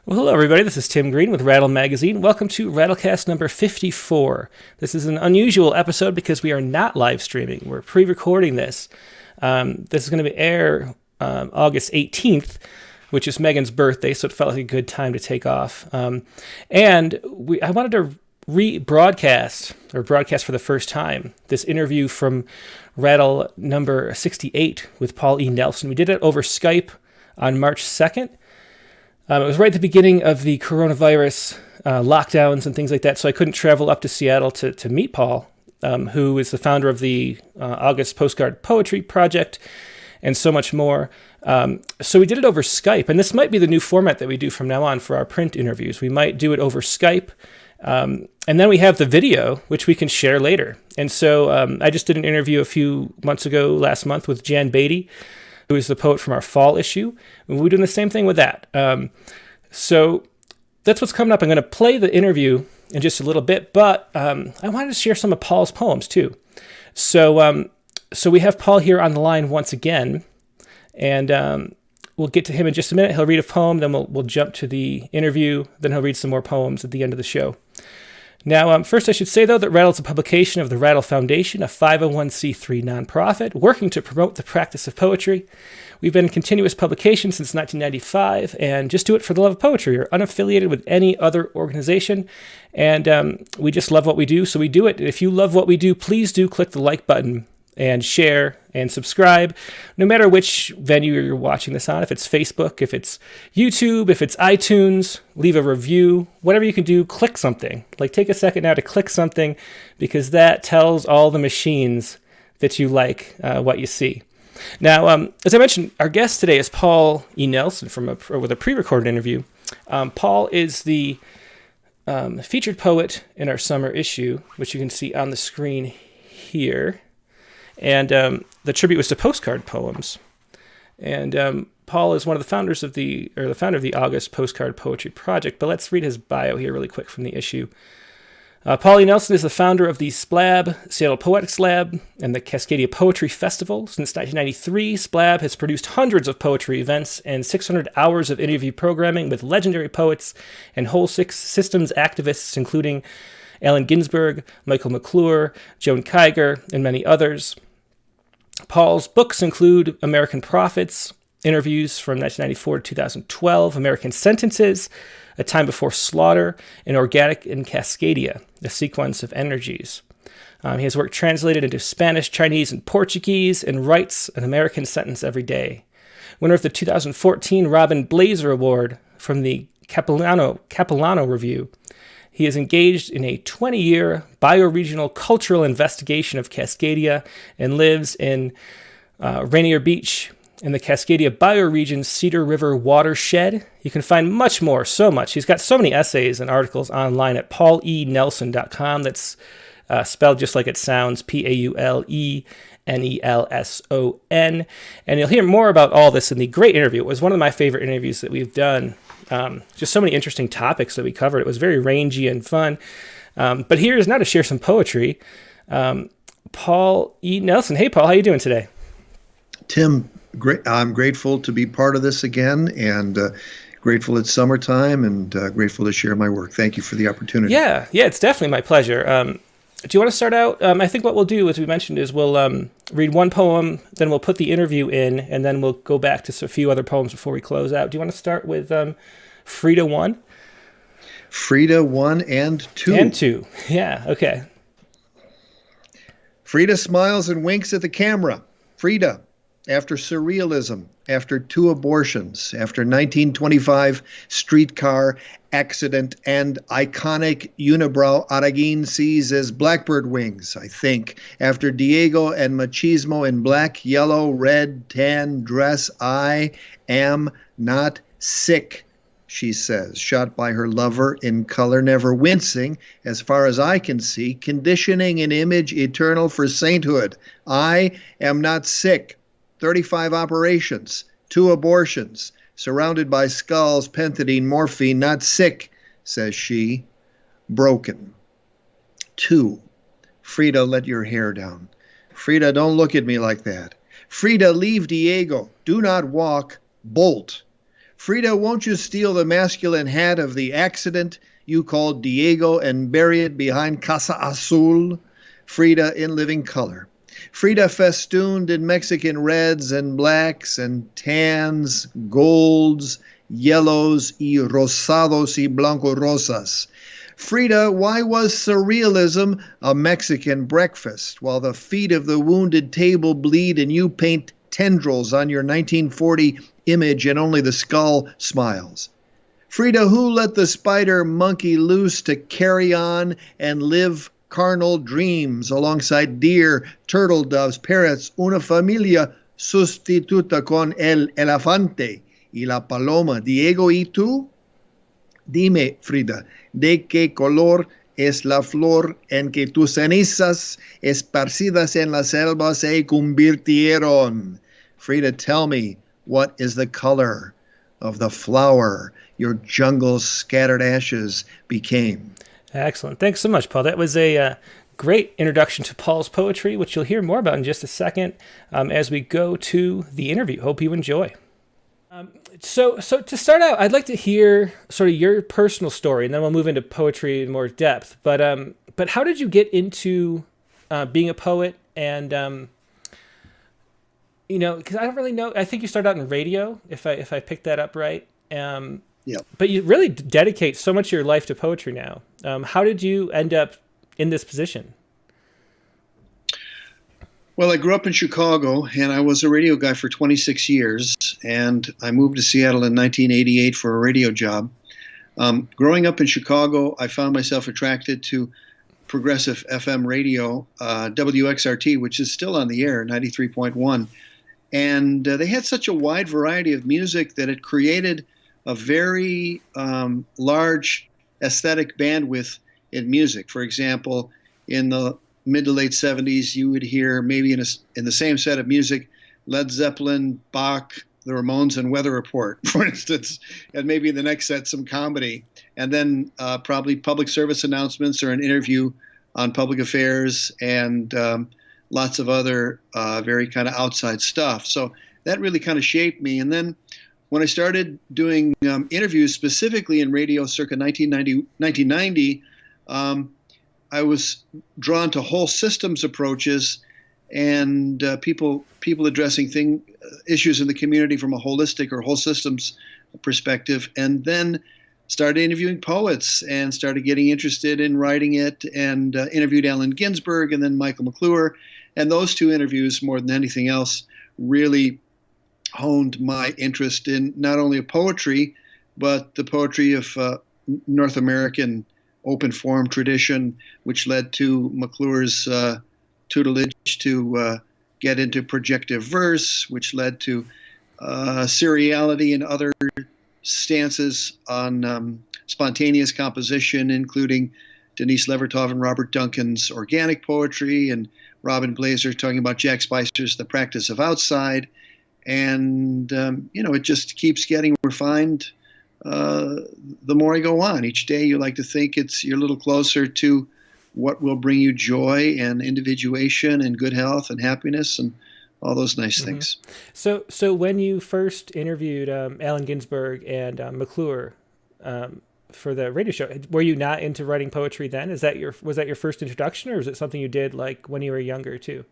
Well, hello, everybody. This is Tim Green with Rattle Magazine. Welcome to Rattlecast number 54. This is an unusual episode because we are not live streaming. We're pre-recording this. This is going to air August 18th, which is Megan's birthday, so it felt like a good time to take off. I wanted to broadcast for the first time this interview from Rattle number 68 with Paul E. Nelson. We did it over Skype on March 2nd. It was right at the beginning of the coronavirus lockdowns and things like that, so I couldn't travel up to Seattle to meet Paul, who is the founder of the August Postcard Poetry Project, and so much more. So we did it over Skype, and this might be the new format that we do from now on for our print interviews. We might do it over Skype, and then we have the video, which we can share later. And so I just did an interview a few months ago, last month, with Jan Beatty, who is the poet from our fall issue. And we're doing the same thing with that. So that's what's coming up. I'm going to play the interview in just a little bit, but I wanted to share some of Paul's poems too. So we have Paul here on the line once again, and we'll get to him in just a minute. He'll read a poem, then we'll jump to the interview, then he'll read some more poems at the end of the show. Now, first I should say, though, that Rattle is a publication of the Rattle Foundation, a 501c3 nonprofit working to promote the practice of poetry. We've been in continuous publication since 1995 and just do it for the love of poetry. We're unaffiliated with any other organization, and we just love what we do, so we do it. If you love what we do, please do click the like button and share and subscribe, no matter which venue you're watching this on. If it's Facebook, if it's YouTube, if it's iTunes, leave a review, whatever you can do, click something. Like, take a second now to click something, because that tells all the machines that you like what you see. Now, as I mentioned, our guest today is Paul E. Nelson with a pre-recorded interview. Paul is the featured poet in our summer issue, which you can see on the screen here. And the tribute was to Postcard Poems. And Paul is one of the founders of the founder of the August Postcard Poetry Project. But let's read his bio here really quick from the issue. Paul E. Nelson is the founder of the Splab, Seattle Poetics LAB, and the Cascadia Poetry Festival. Since 1993, Splab has produced hundreds of poetry events and 600 hours of interview programming with legendary poets and whole systems activists, including Allen Ginsberg, McClure, Joanne Kyger, and many others. Paul's books include American Prophets, interviews from 1994 to 2012, American Sentences, A Time Before Slaughter, and Organic in Cascadia, a sequence of energies. He has work translated into Spanish, Chinese, and Portuguese, and writes an American sentence every day. Winner of the 2014 Robin Blaser Award from the Capilano Review. He is engaged in a 20-year bioregional cultural investigation of Cascadia and lives in Rainier Beach in the Cascadia Bioregion Cedar River watershed. You can find much more, so much. He's got so many essays and articles online at paulenelson.com. That's spelled just like it sounds, Paulenelson. And you'll hear more about all this in the great interview. It was one of my favorite interviews that we've done. Just so many interesting topics that we covered. It was very rangy and fun. But here is now to share some poetry. Paul E. Nelson. Hey, Paul, how you doing today? Tim, great. I'm grateful to be part of this again, and grateful it's summertime, and grateful to share my work. Thank you for the opportunity. Yeah, it's definitely my pleasure. Do you want to start out? I think what we'll do, as we mentioned, is we'll read one poem, then we'll put the interview in, and then we'll go back to a few other poems before we close out. Do you want to start with Frida 1? Frida 1 and 2. And 2. Yeah, okay. Frida smiles and winks at the camera. Frida, after surrealism, after 2 abortions, after 1925 streetcar accident and iconic unibrow Araguin sees as blackbird wings, I think. After Diego and machismo in black, yellow, red, tan dress, I am not sick, she says, shot by her lover in color, never wincing, as far as I can see, conditioning an image eternal for sainthood. I am not sick. 35 operations, 2 abortions, surrounded by skulls, pethidine, morphine, not sick, says she, broken. 2, Frida, let your hair down. Frida, don't look at me like that. Frida, leave Diego. Do not walk, bolt. Frida, won't you steal the masculine hat of the accident you called Diego and bury it behind Casa Azul? Frida in living color. Frida festooned in Mexican reds and blacks and tans, golds, yellows, y rosados y blanco rosas. Frida, why was surrealism a Mexican breakfast while the feet of the wounded table bleed and you paint tendrils on your 1940 image and only the skull smiles? Frida, who let the spider monkey loose to carry on and live carnal dreams alongside deer, turtle doves, parrots, una familia sustituta con el elefante y la paloma? Diego, ¿y tú? Dime, Frida, ¿de qué color es la flor en que tus cenizas esparcidas en la selva se convirtieron? Frida, tell me, what is the color of the flower your jungle's scattered ashes became? Excellent. Thanks so much, Paul. That was a great introduction to Paul's poetry, which you'll hear more about in just a second as we go to the interview. Hope you enjoy. So to start out, I'd like to hear sort of your personal story, and then we'll move into poetry in more depth. But how did you get into being a poet? And because I don't really know. I think you started out in radio, if I picked that up right. Yeah. But you really dedicate so much of your life to poetry now. How did you end up in this position? Well, I grew up in Chicago, and I was a radio guy for 26 years, and I moved to Seattle in 1988 for a radio job. Growing up in Chicago, I found myself attracted to progressive FM radio, WXRT, which is still on the air, 93.1. And they had such a wide variety of music that it created a very large aesthetic bandwidth in music. For example, in the mid to late 70s, you would hear maybe in the same set of music, Led Zeppelin, Bach, the Ramones, and Weather Report, for instance, and maybe in the next set some comedy, and then probably public service announcements or an interview on public affairs and lots of other very kind of outside stuff. So that really kind of shaped me. And then when I started doing interviews specifically in radio circa 1990, I was drawn to whole systems approaches and people addressing issues in the community from a holistic or whole systems perspective, and then started interviewing poets and started getting interested in writing it, and interviewed Allen Ginsberg and then Michael McClure. And those two interviews, more than anything else, really honed my interest in not only poetry, but the poetry of North American open form tradition, which led to McClure's tutelage to get into projective verse, which led to seriality and other stances on spontaneous composition, including Denise Levertov and Robert Duncan's organic poetry, and Robin Blaser talking about Jack Spicer's The Practice of Outside. And, it just keeps getting refined the more I go on. Each day you like to think you're a little closer to what will bring you joy and individuation and good health and happiness and all those nice things. So when you first interviewed Allen Ginsberg and McClure for the radio show, were you not into writing poetry then? Was that your first introduction, or was it something you did like when you were younger too?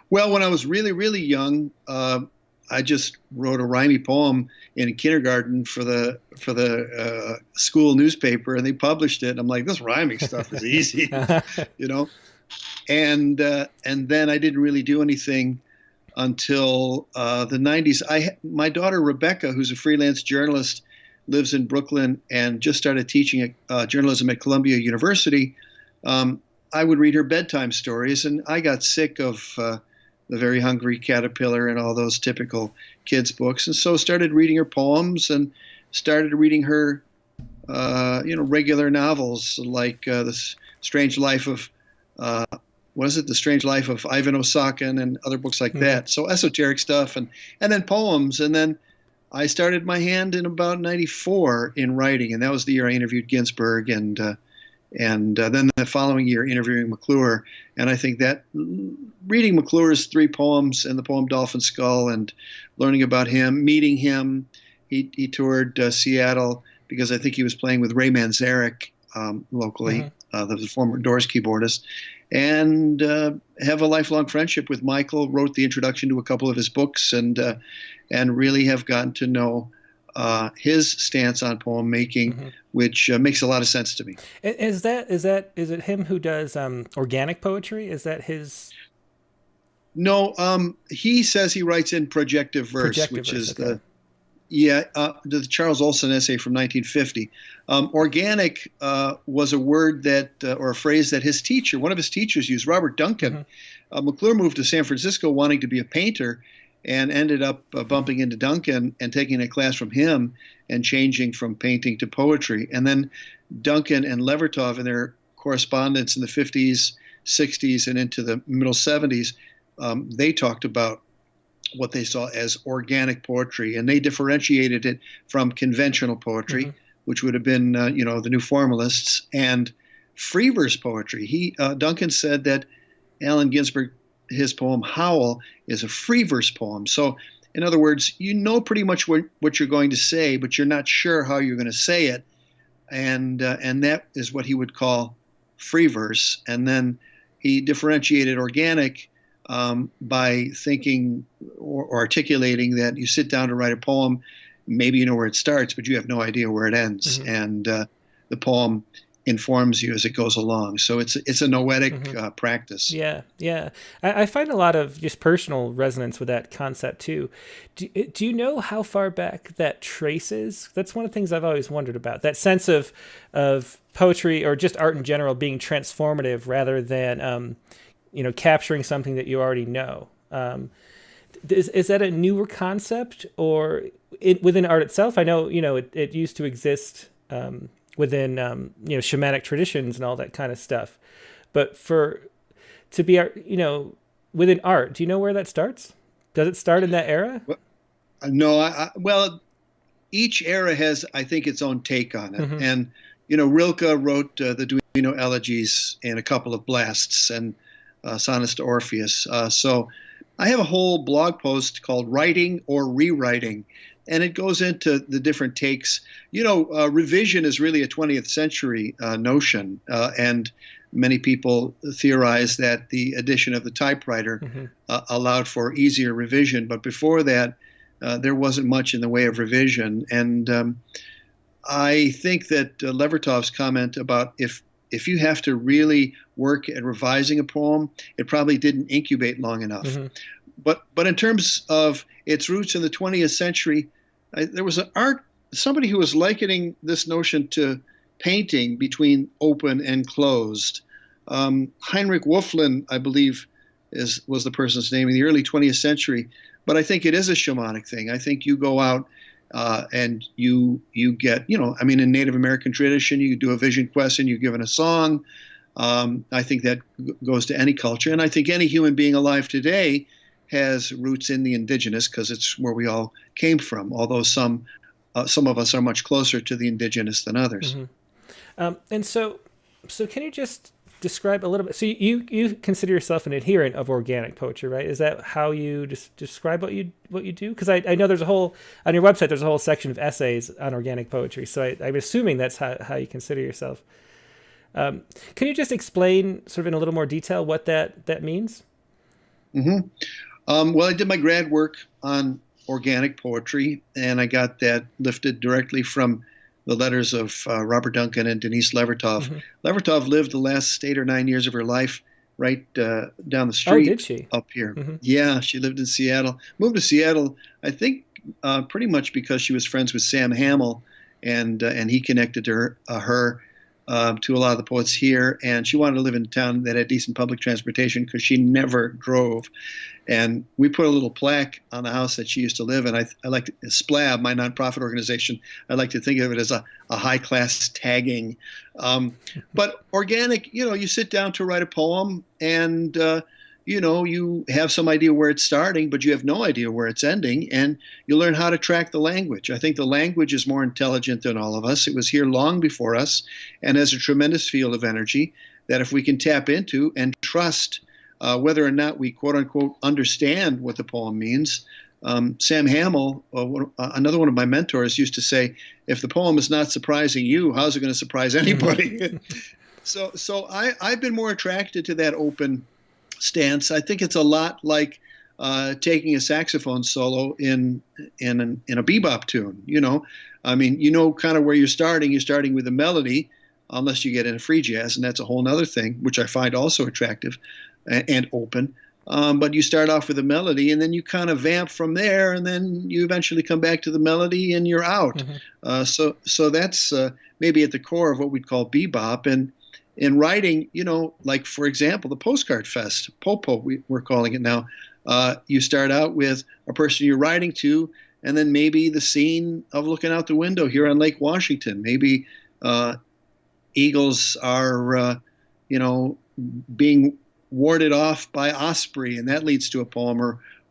Well, when I was really, really young, I just wrote a rhymey poem in kindergarten for the school newspaper, and they published it. And I'm like, this rhyming stuff is easy, And then I didn't really do anything until the 90s. My daughter Rebecca, who's a freelance journalist, lives in Brooklyn and just started teaching journalism at Columbia University. I would read her bedtime stories, and I got sick of The Very Hungry Caterpillar and all those typical kids' books, and so started reading her poems and started reading her, regular novels like The Strange Life of The Strange Life of Ivan Osakin and other books like that. So esoteric stuff, and then poems, and then I started my hand in about 94 in writing, and that was the year I interviewed Ginsberg, and then the following year interviewing McClure. And I think that reading McClure's 3 poems and the poem Dolphin Skull and learning about him, meeting him, he toured Seattle because I think he was playing with Ray Manzarek locally, the former Doors keyboardist, and have a lifelong friendship with Michael. Wrote the introduction to a couple of his books, and really have gotten to know his stance on poem making, which makes a lot of sense to me. Is it him who does organic poetry? Is that his? No, he says he writes in projective verse, which is the Charles Olson essay from 1950. Organic was a word that, or a phrase that his teacher, one of his teachers used, Robert Duncan. McClure moved to San Francisco wanting to be a painter and ended up bumping into Duncan and taking a class from him and changing from painting to poetry. And then Duncan and Levertov in their correspondence in the 50s, 60s, and into the middle 70s, they talked about what they saw as organic poetry, and they differentiated it from conventional poetry, which would have been, the new formalists, and free verse poetry. Duncan said that Allen Ginsberg, his poem Howl, is a free verse poem. So, in other words, you know pretty much what you're going to say, but you're not sure how you're going to say it, and that is what he would call free verse. And then he differentiated organic by thinking or articulating that you sit down to write a poem, maybe you know where it starts, but you have no idea where it ends, and the poem informs you as it goes along. So it's a noetic practice. Yeah. I find a lot of just personal resonance with that concept too. Do you know how far back that traces? That's one of the things I've always wondered about. That sense of poetry or just art in general being transformative rather than capturing something that you already know. Is that a newer concept, or within art itself? I know it used to exist within shamanic traditions and all that kind of stuff, but to be within art, do you know where that starts? Does it start in that era? Well, no, well, each era has, I think, its own take on it. And Rilke wrote the Duino elegies and a couple of blasts and sonnets to Orpheus. So I have a whole blog post called Writing or Rewriting, and it goes into the different takes. Revision is really a 20th century notion, and many people theorize that the addition of the typewriter allowed for easier revision. But before that, there wasn't much in the way of revision. And I think that Levertov's comment about if you have to really work at revising a poem, it probably didn't incubate long enough. But in terms of its roots in the 20th century, there was somebody who was likening this notion to painting between open and closed. Heinrich Wolflin, I believe, was the person's name in the early 20th century. But I think it is a shamanic thing. I think you go out and you get, in Native American tradition, you do a vision quest and you're given a song. I think that goes to any culture. And I think any human being alive today has roots in the indigenous, because it's where we all came from, although some of us are much closer to the indigenous than others. And so can you just describe a little bit? So you consider yourself an adherent of organic poetry, right? Is that how you describe what you do? Because I know there's on your website, there's a whole section of essays on organic poetry. So I'm assuming that's how you consider yourself. Can you just explain sort of in a little more detail what that means? Well, I did my grad work on organic poetry, and I got that lifted directly from the letters of Robert Duncan and Denise Levertov. Levertov lived the last 8 or 9 years of her life right down the street. Oh, did she? Up here. Yeah, she lived in Seattle. Moved to Seattle, I think, pretty much because she was friends with Sam Hamill, and he connected her to a lot of the poets here. And she wanted to live in a town that had decent public transportation because she never drove. And we put a little plaque on the house that she used to live in. I like Splab, my nonprofit organization. I like to think of it as a high-class tagging. But organic, you sit down to write a poem, and you have some idea where it's starting, but you have no idea where it's ending, and you learn how to track the language. I think the language is more intelligent than all of us. It was here long before us and has a tremendous field of energy that if we can tap into and trust whether or not we quote unquote understand what the poem means, Sam Hamill, another one of my mentors, used to say, if the poem is not surprising you, how's it going to surprise anybody? So I've been more attracted to that open stance. I think it's a lot like taking a saxophone solo in a bebop tune. I mean, kind of where you're starting. You're starting with a melody, unless you get into free jazz, and that's a whole other thing, which I find also attractive and open. But you start off with a melody, and then you kind of vamp from there, and then you eventually come back to the melody, and you're out. So that's maybe at the core of what we'd call bebop. And in writing, like, for example, the Postcard Fest, Popo, we're calling it now. You start out with a person you're writing to, and then maybe the scene of looking out the window here on Lake Washington. Maybe eagles are, being warded off by osprey, and that leads to a poem,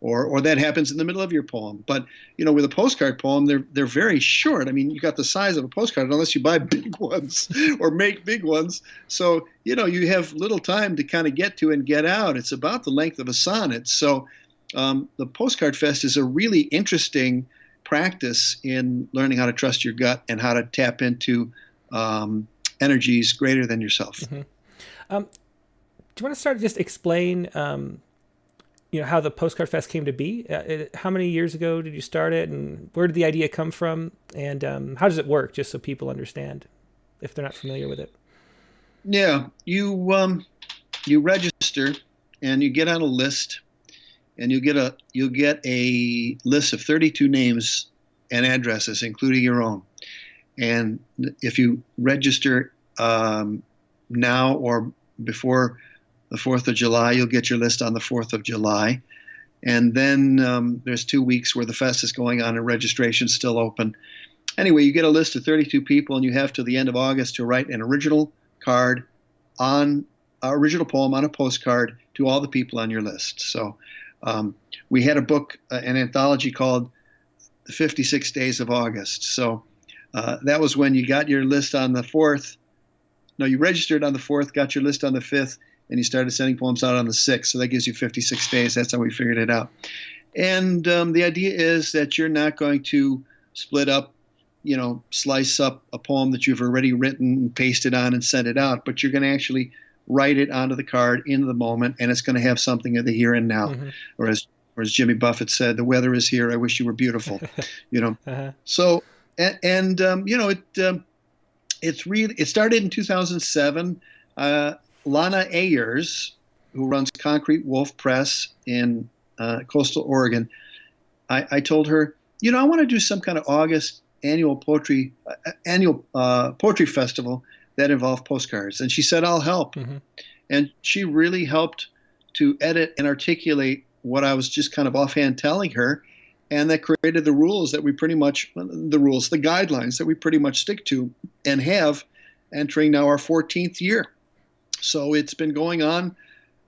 or that happens in the middle of your poem. But with a postcard poem, they're very short. I mean, you got the size of a postcard unless you buy big ones or make big ones. So you have little time to kind of get to and get out. It's about the length of a sonnet. So the Postcard Fest is a really interesting practice in learning how to trust your gut and how to tap into energies greater than yourself. Do you want to start to just explain, how the Postcard Fest came to be? How many years ago did you start it, and where did the idea come from, and how does it work, just so people understand if they're not familiar with it? Yeah, you register, and you get on a list, and you'll get a list of 32 names and addresses, including your own. And if you register now or before the 4th of July, you'll get your list on the 4th of July. And then there's 2 weeks where the fest is going on and registration's still open. Anyway, you get a list of 32 people, and you have to the end of August to write an original original poem on a postcard to all the people on your list. So we had a book, an anthology called The 56 Days of August. So that was when you got your list on the 4th. No, you registered on the 4th, got your list on the 5th, and you started sending poems out on the 6th. So that gives you 56 days. That's how we figured it out. And the idea is that you're not going to split up, slice up a poem that you've already written and paste it on and send it out, but you're going to actually write it onto the card in the moment, and it's going to have something of the here and now. Or as Jimmy Buffett said, the weather is here. I wish you were beautiful. So, it started in 2007. Lana Ayers, who runs Concrete Wolf Press in coastal Oregon, I told her, I want to do some kind of August annual poetry festival that involved postcards. And she said, I'll help. And she really helped to edit and articulate what I was just kind of offhand telling her. And that created the guidelines that we pretty much stick to and have, entering now our 14th year. So it's been going on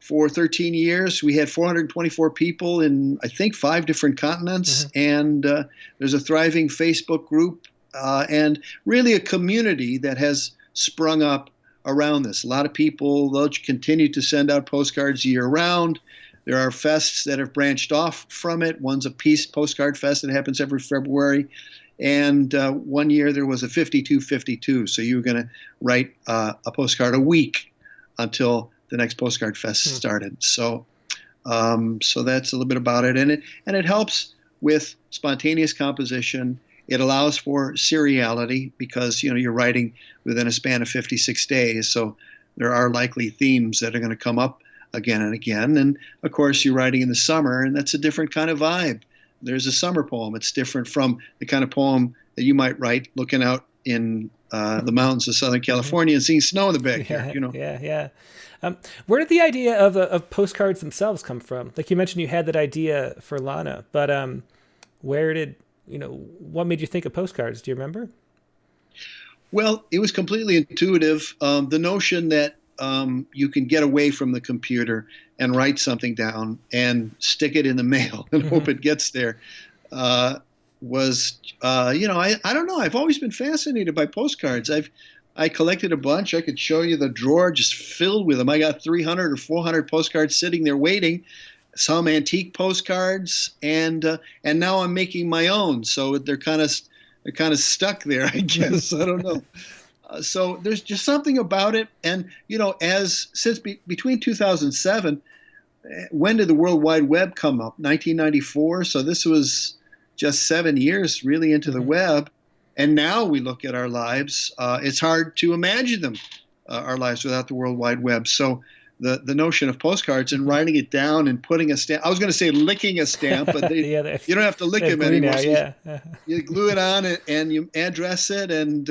for 13 years. We had 424 people in, I think, 5 different continents. And there's a thriving Facebook group and really a community that has sprung up around this. A lot of people, they'll continue to send out postcards year round. There are fests that have branched off from it. One's a Peace Postcard Fest that happens every February. And one year there was a 52-52. So you were going to write a postcard a week until the next Postcard Fest started. So that's a little bit about it. And it helps with spontaneous composition. It allows for seriality because, you're writing within a span of 56 days. So there are likely themes that are going to come up again and again. And of course, you're writing in the summer, and that's a different kind of vibe. There's a summer poem. It's different from the kind of poem that you might write looking out in the mountains of Southern California and seeing snow in the backyard. Yeah. Where did the idea of postcards themselves come from? Like you mentioned, you had that idea for Lana, but what made you think of postcards? Do you remember? Well, it was completely intuitive. The notion that you can get away from the computer and write something down and stick it in the mail and hope it gets there was, I don't know. I've always been fascinated by postcards. I collected a bunch. I could show you the drawer just filled with them. I got 300 or 400 postcards sitting there waiting. some antique postcards, and now I'm making my own. So they're kind of stuck there, I guess. I don't know. So there's just something about it, and between 2007, when did the World Wide Web come up? 1994. So this was just 7 years really into the web, and now we look at our lives. It's hard to imagine them, our lives without the World Wide Web. So the notion of postcards and writing it down and putting a stamp. I was going to say licking a stamp, but you don't have to lick them anymore. Now, yeah. You glue it on and you address it, and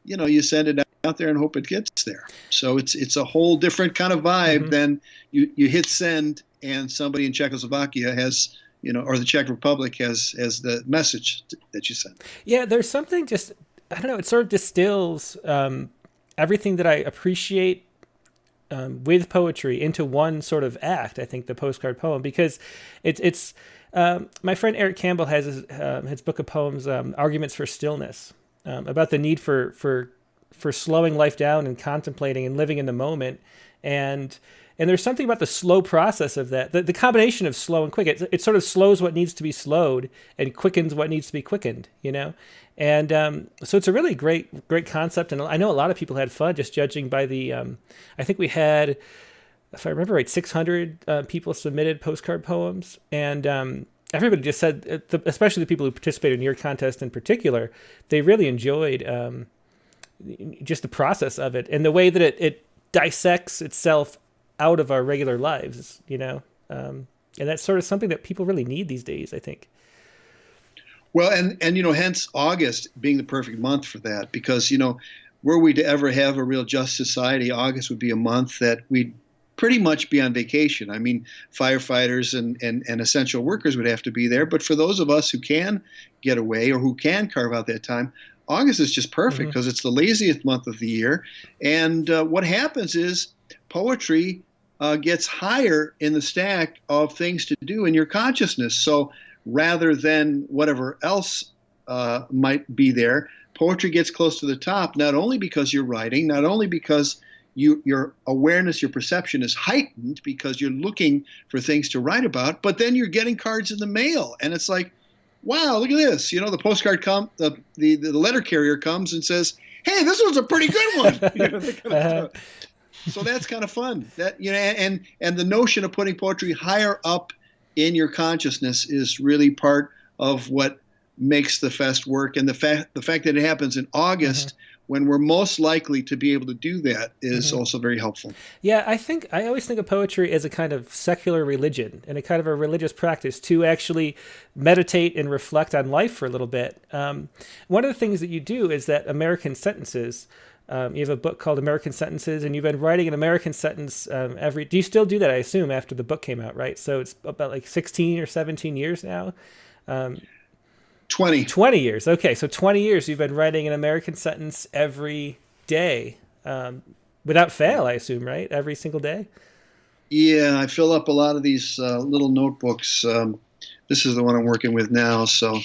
you send it out there and hope it gets there. So it's a whole different kind of vibe than you hit send and somebody in Czechoslovakia has, or the Czech Republic has the message that you send. Yeah, there's something just, I don't know, it sort of distills everything that I appreciate with poetry into one sort of act. I think the postcard poem, because it's my friend Eric Campbell has his book of poems, Arguments for Stillness, about the need for slowing life down and contemplating and living in the moment, and there's something about the slow process of that, the combination of slow and quick. It sort of slows what needs to be slowed and quickens what needs to be quickened, And so it's a really great concept, and I know a lot of people had fun, just judging by the. I think we had, if I remember right, 600 people submitted postcard poems, and everybody just said, especially the people who participated in your contest in particular, they really enjoyed just the process of it and the way that it dissects itself out of our regular lives, and that's sort of something that people really need these days, I think. Well, and hence August being the perfect month for that, because, were we to ever have a real just society, August would be a month that we'd pretty much be on vacation. I mean, firefighters and essential workers would have to be there. But for those of us who can get away or who can carve out that time, August is just perfect because it's the laziest month of the year. And what happens is poetry gets higher in the stack of things to do in your consciousness. So rather than whatever else might be there, poetry gets close to the top, not only because you're writing, not only because your awareness, your perception is heightened because you're looking for things to write about, but then you're getting cards in the mail. And it's like, wow, look at this. The postcard the letter carrier comes and says, hey, this one's a pretty good one. So that's kind of fun. That and the notion of putting poetry higher up in your consciousness is really part of what makes the fest work. And the fact that it happens in August when we're most likely to be able to do that is also very helpful. Yeah, I always think of poetry as a kind of secular religion and a kind of a religious practice to actually meditate and reflect on life for a little bit. One of the things that you do is that American sentences. You have a book called American Sentences, and you've been writing an American sentence do you still do that? I assume after the book came out, right? So it's about like 16 or 17 years now. 20 years. Okay, so 20 years you've been writing an American sentence every day, without fail, I assume, right? Every single day. Yeah, I fill up a lot of these little notebooks. This is the one I'm working with now, so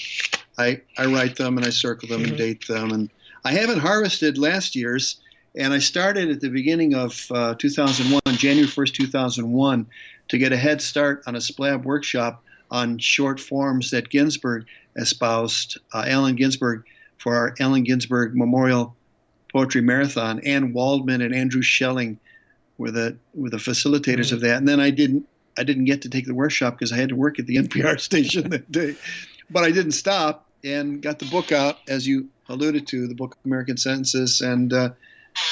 I write them and I circle them and date them, and I haven't harvested last year's, and I started at the beginning of 2001, January 1st, 2001, to get a head start on a Splab workshop on short forms that Ginsberg espoused, Allen Ginsberg, for our Allen Ginsberg Memorial Poetry Marathon. Ann Waldman and Andrew Schelling were the facilitators of that. And then I didn't get to take the workshop because I had to work at the NPR station that day. But I didn't stop and got the book out, as you alluded to, the book American Sentences, and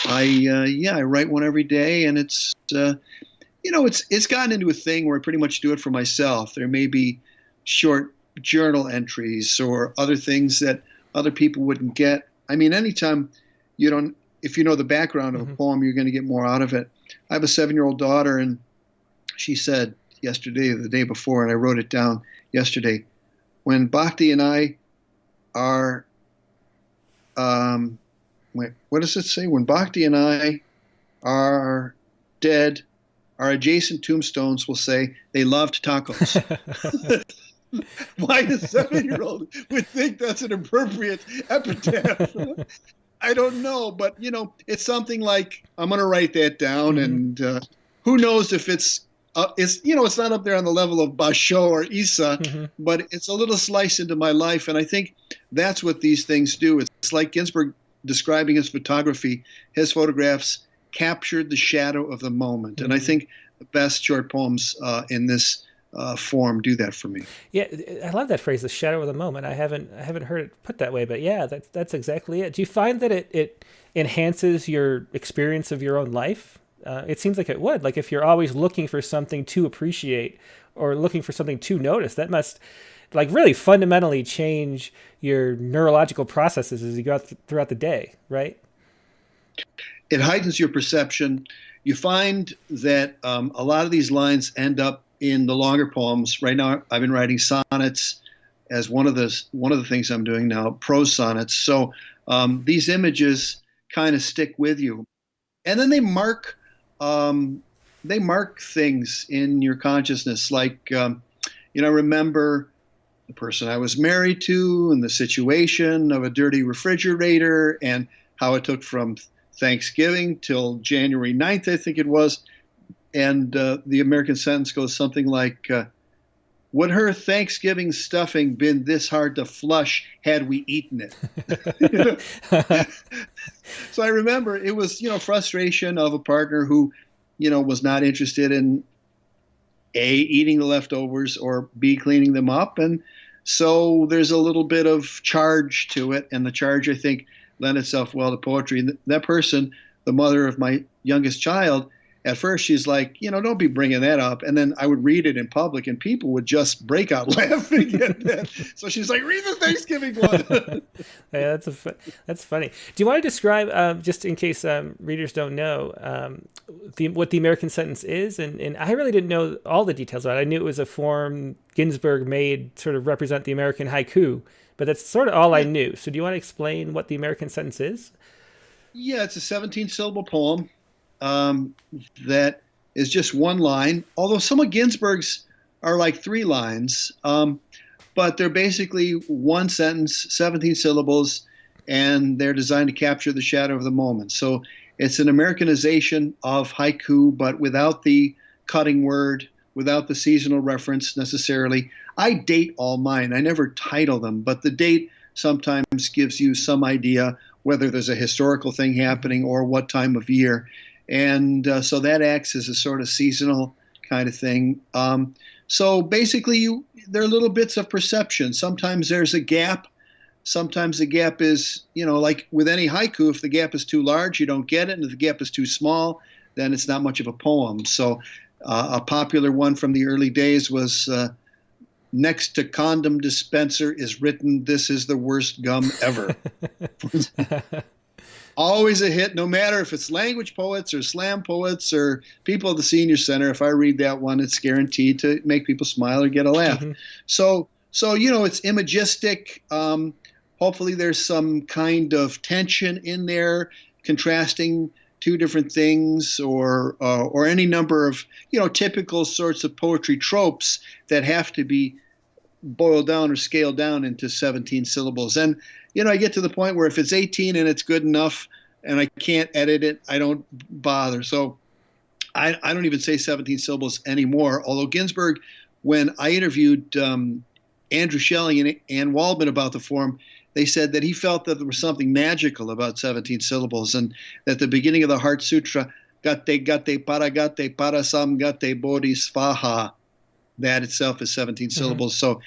I write one every day, and it's gotten into a thing where I pretty much do it for myself. There may be short journal entries or other things that other people wouldn't get. I mean, anytime if you know the background of a poem, you're going to get more out of it. I have a 7-year-old daughter, and she said yesterday, or the day before, and I wrote it down yesterday, when Bhakti and I are, what does it say? When Bhakti and I are dead, our adjacent tombstones will say they loved tacos. Why a 7-year-old would think that's an appropriate epitaph? I don't know, but it's something like, I'm going to write that down, and who knows if it's it's not up there on the level of Basho or Isa, Hmm. but it's a little slice into my life, and I think that's what these things do. It's like Ginsberg describing his photography. His photographs captured the shadow of the moment, and I Hmm. think the best short poems in this form do that for me. Yeah, I love that phrase, "the shadow of the moment." I haven't heard it put that way, but yeah, that's exactly it. Do you find that it enhances your experience of your own life? It seems like it would. Like if you're always looking for something to appreciate or looking for something to notice, that must like really fundamentally change your neurological processes as you go throughout the day, right? It heightens your perception. You find that a lot of these lines end up in the longer poems. Right now, I've been writing sonnets as one of the things I'm doing now, prose sonnets. So these images kind of stick with you, and then they mark things in your consciousness. Like remember the person I was married to and the situation of a dirty refrigerator and how it took from Thanksgiving till January 9th, I think it was. And the American sentence goes something like, would her Thanksgiving stuffing been this hard to flush had we eaten it? So I remember it was, frustration of a partner who, was not interested in A, eating the leftovers or B, cleaning them up. And so there's a little bit of charge to it. And the charge, I think, lent itself well to poetry. And that person, the mother of my youngest child, at first she's like, don't be bringing that up. And then I would read it in public and people would just break out laughing at that. So she's like, read the Thanksgiving one. Yeah, that's funny. Do you want to describe, just in case readers don't know, what the American sentence is? And I really didn't know all the details about it. I knew it was a form Ginsberg made sort of represent the American haiku, but that's sort of all I Yeah. knew. So do you want to explain what the American sentence is? Yeah, it's a 17 syllable poem um, that is just one line, although some of Ginsberg's are like three lines. But they're basically one sentence, 17 syllables, and they're designed to capture the shadow of the moment. So it's an Americanization of haiku, but without the cutting word, without the seasonal reference necessarily. I date all mine. I never title them, but the date sometimes gives you some idea whether there's a historical thing happening or what time of year. And so that acts as a sort of seasonal kind of thing. So basically, there are little bits of perception. Sometimes there's a gap. Sometimes the gap is, like with any haiku, if the gap is too large, you don't get it. And if the gap is too small, then it's not much of a poem. So a popular one from the early days was next to condom dispenser is written, this is the worst gum ever. Always a hit, no matter if it's language poets or slam poets or people at the senior center. If I read that one, it's guaranteed to make people smile or get a laugh. Hmm. So it's imagistic. Hopefully, there's some kind of tension in there, contrasting two different things, or any number of typical sorts of poetry tropes that have to be boiled down or scaled down into 17 syllables. And I get to the point where if it's 18 and it's good enough and I can't edit it, I don't bother. So I don't even say 17 syllables anymore. Although Ginsberg, when I interviewed Andrew Schelling and Ann Waldman about the form, they said that he felt that there was something magical about 17 syllables, and that the beginning of the Heart Sutra, gate para sam gate bodhisvaha, that itself is 17 Hmm. syllables. So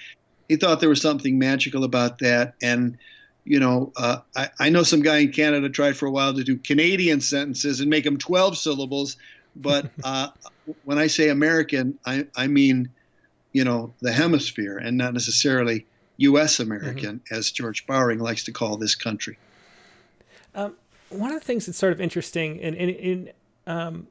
he thought there was something magical about that. And, I know some guy in Canada tried for a while to do Canadian sentences and make them 12 syllables. But when I say American, I mean, the hemisphere and not necessarily U.S. Hmm. American, as George Bowring likes to call this country. One of the things that's sort of interesting, um,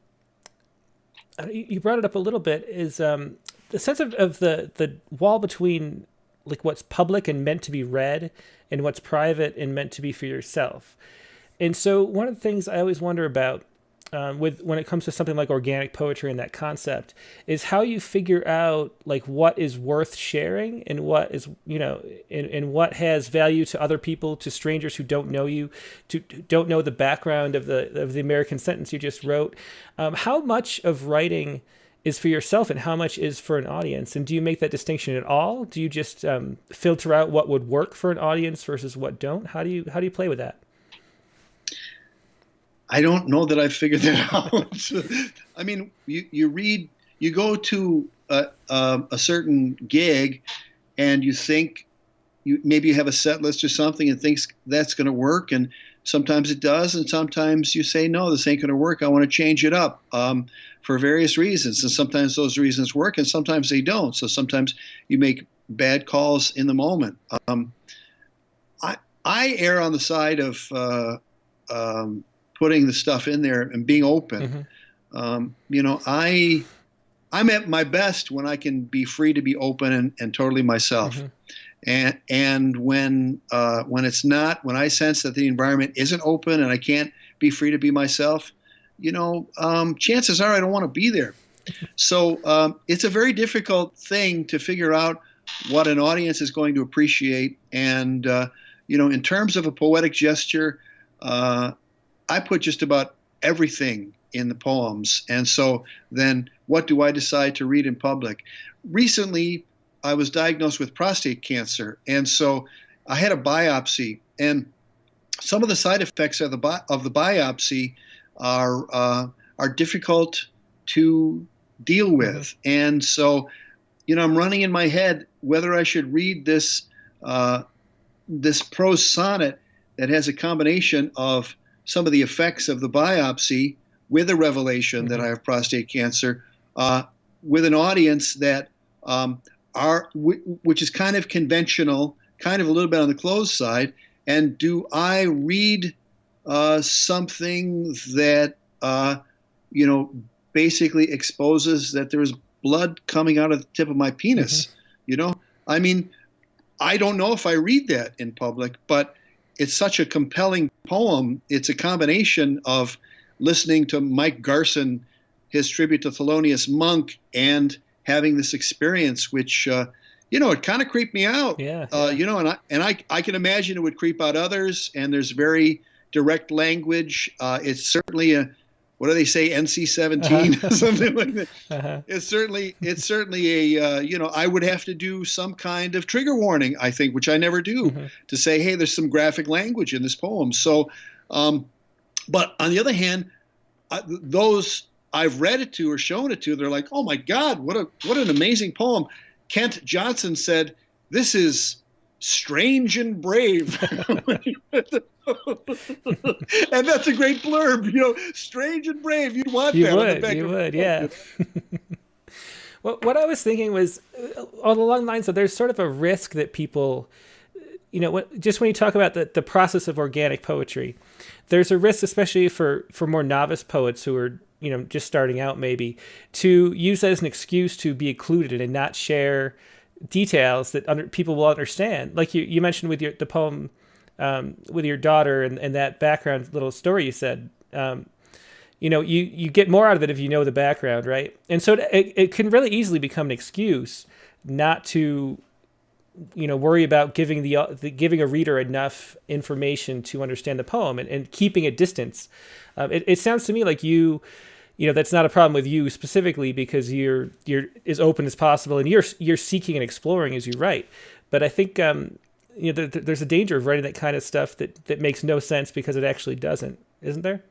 you brought it up a little bit, is the sense of the wall between like what's public and meant to be read and what's private and meant to be for yourself. And so one of the things I always wonder about with when it comes to something like organic poetry and that concept is how you figure out like what is worth sharing and what is and what has value to other people, to strangers who don't know you, to don't know the background of the American sentence you just wrote. How much of writing is for yourself and how much is for an audience? And do you make that distinction at all? Do you just filter out what would work for an audience versus what don't? How do you play with that? I don't know that I've figured that out. I mean, you go to a certain gig, and you think maybe you have a set list or something and thinks that's going to work, and sometimes it does, and sometimes you say, no, this ain't going to work. I want to change it up for various reasons, and sometimes those reasons work, and sometimes they don't. So sometimes you make bad calls in the moment. I err on the side of putting the stuff in there and being open. I'm at my best when I can be free to be open and totally myself. And when it's not, when I sense that the environment isn't open and I can't be free to be myself, chances are I don't want to be there. So it's a very difficult thing to figure out what an audience is going to appreciate. And in terms of a poetic gesture, I put just about everything in the poems. And so then what do I decide to read in public? Recently, I was diagnosed with prostate cancer. And so I had a biopsy. And some of the side effects of the biopsy are difficult to deal with. And so, I'm running in my head whether I should read this prose sonnet that has a combination of some of the effects of the biopsy with a revelation that I have prostate cancer, with an audience that which is kind of conventional, kind of a little bit on the closed side. And do I read something that basically exposes that there's blood coming out of the tip of my penis? I mean, I don't know if I read that in public, but it's such a compelling poem. It's a combination of listening to Mike Garson, his tribute to Thelonious Monk, and having this experience, which, it kind of creeped me out. And I can imagine it would creep out others. And there's very direct language. It's certainly what do they say, NC-17, something like that. It's certainly I would have to do some kind of trigger warning, I think, which I never do, to say, hey, there's some graphic language in this poem. So, but on the other hand, those I've read it to or shown it to, they're like, oh my God, what an amazing poem. Kent Johnson said, this is strange and brave. And that's a great blurb, strange and brave. You'd want that on the back. You would, yeah. Well, what I was thinking was along the lines of there's sort of a risk that people, just when you talk about the process of organic poetry, there's a risk, especially for more novice poets who are, just starting out maybe, to use that as an excuse to be included and not share details that people will understand. Like you mentioned with the poem with your daughter and that background little story you said, you get more out of it if you know the background, right? And so it can really easily become an excuse not to, worry about giving giving a reader enough information to understand the poem and keeping a distance. It sounds to me like that's not a problem with you specifically because you're as open as possible and you're seeking and exploring as you write. But I think there's a danger of writing that kind of stuff that makes no sense because it actually doesn't, isn't there?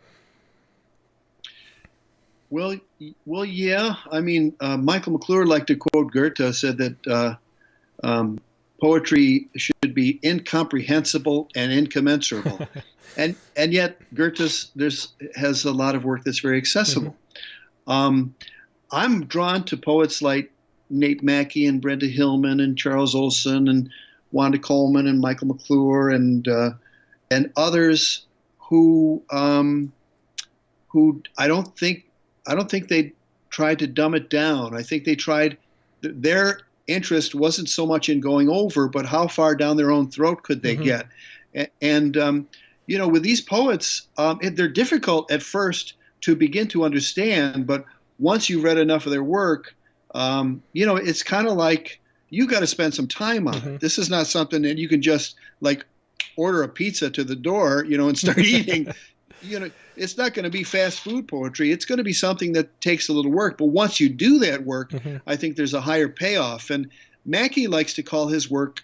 Well, yeah. I mean, Michael McClure liked to quote Goethe, said that poetry should be incomprehensible and incommensurable. And yet Goethe has a lot of work that's very accessible. I'm drawn to poets like Nate Mackey and Brenda Hillman and Charles Olson and Wanda Coleman and Michael McClure and others who I don't think they tried to dumb it down. I think they tried. Their interest wasn't so much in going over, but how far down their own throat could they get? And with these poets, they're difficult at first to begin to understand, but once you've read enough of their work, it's kind of like you got to spend some time on it. This is not something that you can just like order a pizza to the door, and start eating. it's not going to be fast food poetry. It's going to be something that takes a little work. But once you do that work, I think there's a higher payoff. And Mackey likes to call his work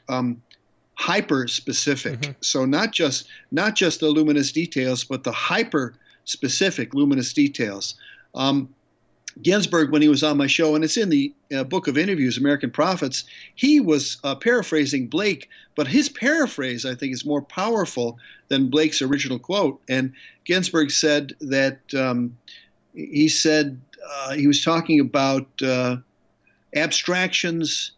hyper specific. So not just the luminous details, but the hyper specific luminous details. Ginsberg, when he was on my show, and it's in the book of interviews, American Prophets, he was paraphrasing Blake, but his paraphrase, I think, is more powerful than Blake's original quote. And Ginsberg said that he was talking about abstractions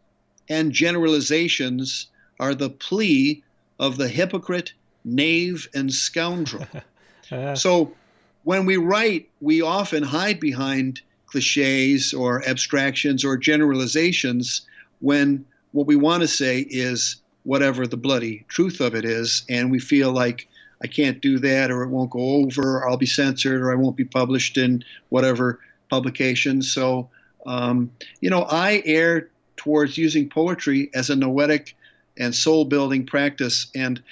and generalizations are the plea of the hypocrite, knave, and scoundrel. So when we write, we often hide behind cliches or abstractions or generalizations when what we want to say is whatever the bloody truth of it is, and we feel like I can't do that, or it won't go over, or I'll be censored, or I won't be published in whatever publication. So, I err towards using poetry as a noetic and soul-building practice, and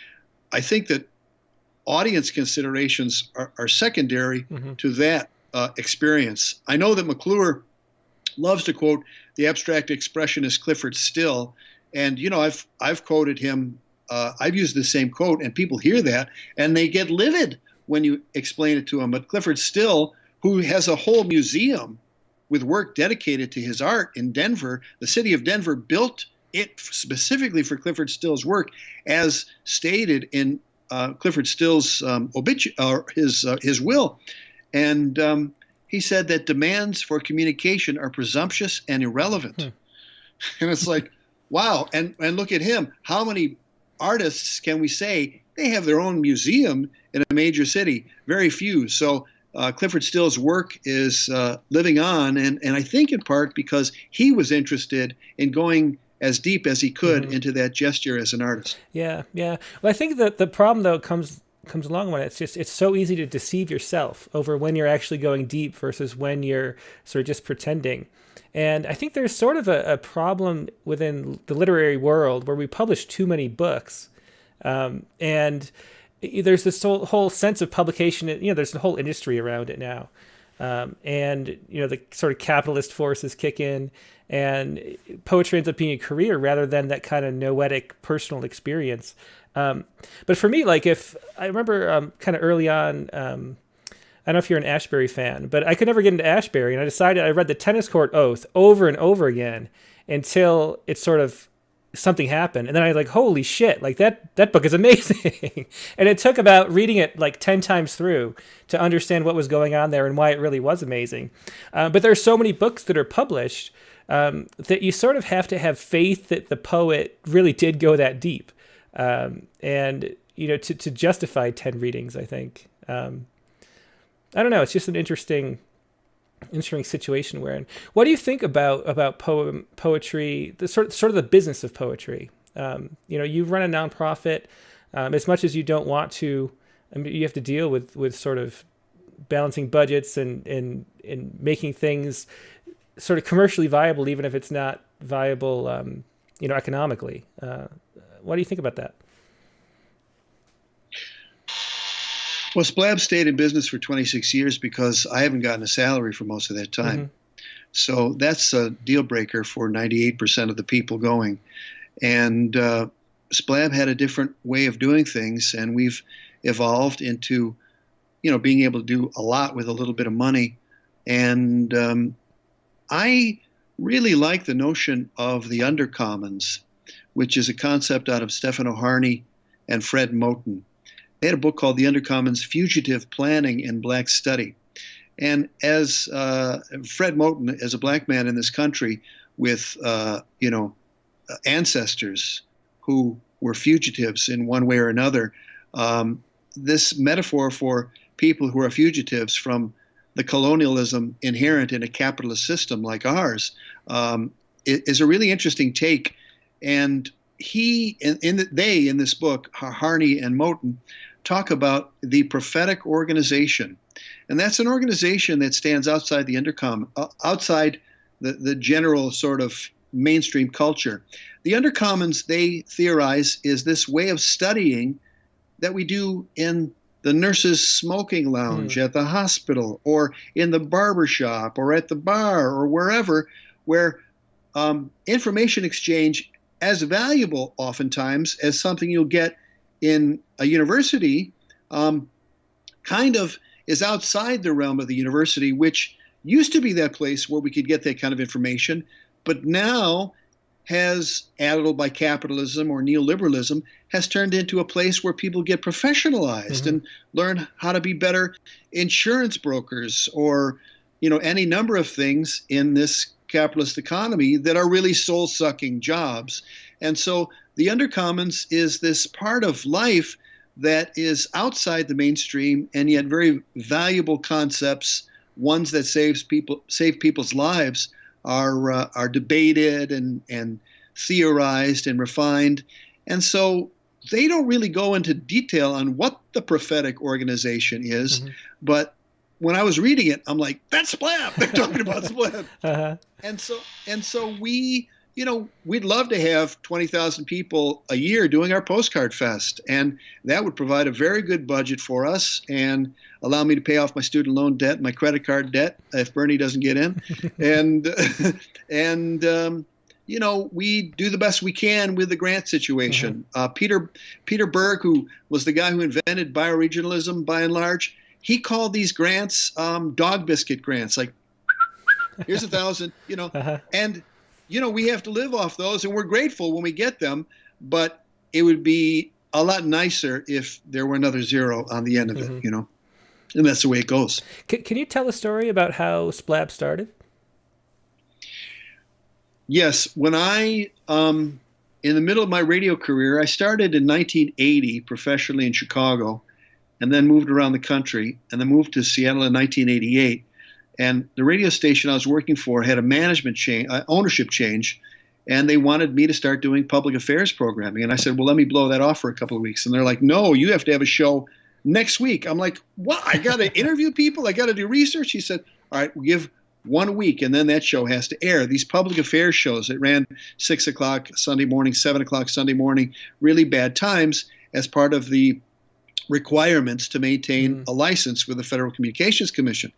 I think that audience considerations are secondary to that experience. I know that McClure loves to quote the abstract expressionist Clifford Still, and I've quoted him. I've used the same quote, and people hear that and they get livid when you explain it to them. But Clifford Still, who has a whole museum with work dedicated to his art in Denver, the city of Denver built it specifically for Clifford Still's work, as stated in Clifford Still's his will. And he said that demands for communication are presumptuous and irrelevant. And it's like, wow. And look at him. How many artists can we say they have their own museum in a major city? Very few. So Clifford Still's work is living on, and I think in part because he was interested in going as deep as he could into that gesture as an artist. Yeah. Well, I think that the problem, though, comes along when it's so easy to deceive yourself over when you're actually going deep versus when you're sort of just pretending. And I think there's sort of a problem within the literary world where we publish too many books. And there's this whole sense of publication, there's a whole industry around it now. And the sort of capitalist forces kick in, and poetry ends up being a career rather than that kind of noetic personal experience. But for me, like, if I remember kind of early on, I don't know if you're an Ashbery fan, but I could never get into Ashbery, and I decided I read the Tennis Court Oath over and over again until it sort of something happened, and then I was like, holy shit, like that book is amazing. And it took about reading it like 10 times through to understand what was going on there and why it really was amazing. But there are so many books that are published that you sort of have to have faith that the poet really did go that deep. And to justify 10 readings, I think. I don't know. It's just an interesting situation we're in. What do you think about poetry, the sort of the business of poetry? You run a nonprofit. As much as you don't want to, I mean, you have to deal with sort of balancing budgets and making things sort of commercially viable, even if it's not viable, economically. What do you think about that? Well, Splab stayed in business for 26 years because I haven't gotten a salary for most of that time. So that's a deal breaker for 98% of the people going. And Splab had a different way of doing things, and we've evolved into, being able to do a lot with a little bit of money. And I really like the notion of the undercommons, which is a concept out of Stefano Harney and Fred Moten. They had a book called The Undercommons, Fugitive Planning in Black Study. And as Fred Moten, as a black man in this country with, ancestors who were fugitives in one way or another, this metaphor for people who are fugitives from the colonialism inherent in a capitalist system like ours is a really interesting take. And they in this book, Harney and Moten, talk about the Prophetic Organization. And that's an organization that stands outside the outside the general sort of mainstream culture. The undercommons, they theorize, is this way of studying that we do in the nurse's smoking lounge at the hospital, or in the barber shop, or at the bar, or wherever, where information exchange, as valuable oftentimes as something you'll get in a university, kind of is outside the realm of the university, which used to be that place where we could get that kind of information, but now has, addled by capitalism or neoliberalism, has turned into a place where people get professionalized and learn how to be better insurance brokers, or any number of things in this capitalist economy that are really soul-sucking jobs. And so the Undercommons is this part of life that is outside the mainstream, and yet very valuable concepts, ones that save people's lives, are debated and theorized and refined. And so they don't really go into detail on what the Prophetic Organization is, but when I was reading it, I'm like, that's Splab. They're talking about Splab. And so we, we'd love to have 20,000 people a year doing our Postcard Fest, and that would provide a very good budget for us and allow me to pay off my student loan debt, my credit card debt, if Bernie doesn't get in. And we do the best we can with the grant situation. Peter Berg, who was the guy who invented bioregionalism by and large, he called these grants dog biscuit grants. Like, here's 1,000, and we have to live off those, and we're grateful when we get them, but it would be a lot nicer if there were another zero on the end of it, and that's the way it goes. Can you tell a story about how Splab started? Yes. When in the middle of my radio career, I started in 1980 professionally in Chicago, and then moved around the country, and then moved to Seattle in 1988. And the radio station I was working for had a management change, ownership change, and they wanted me to start doing public affairs programming. And I said, well, let me blow that off for a couple of weeks. And they're like, no, you have to have a show next week. I'm like, what? I got to interview people? I got to do research? He said, all right, we'll give 1 week, and then that show has to air. These public affairs shows that ran 6 o'clock Sunday morning, 7 o'clock Sunday morning, really bad times, as part of the requirements to maintain a license with the Federal Communications Commission.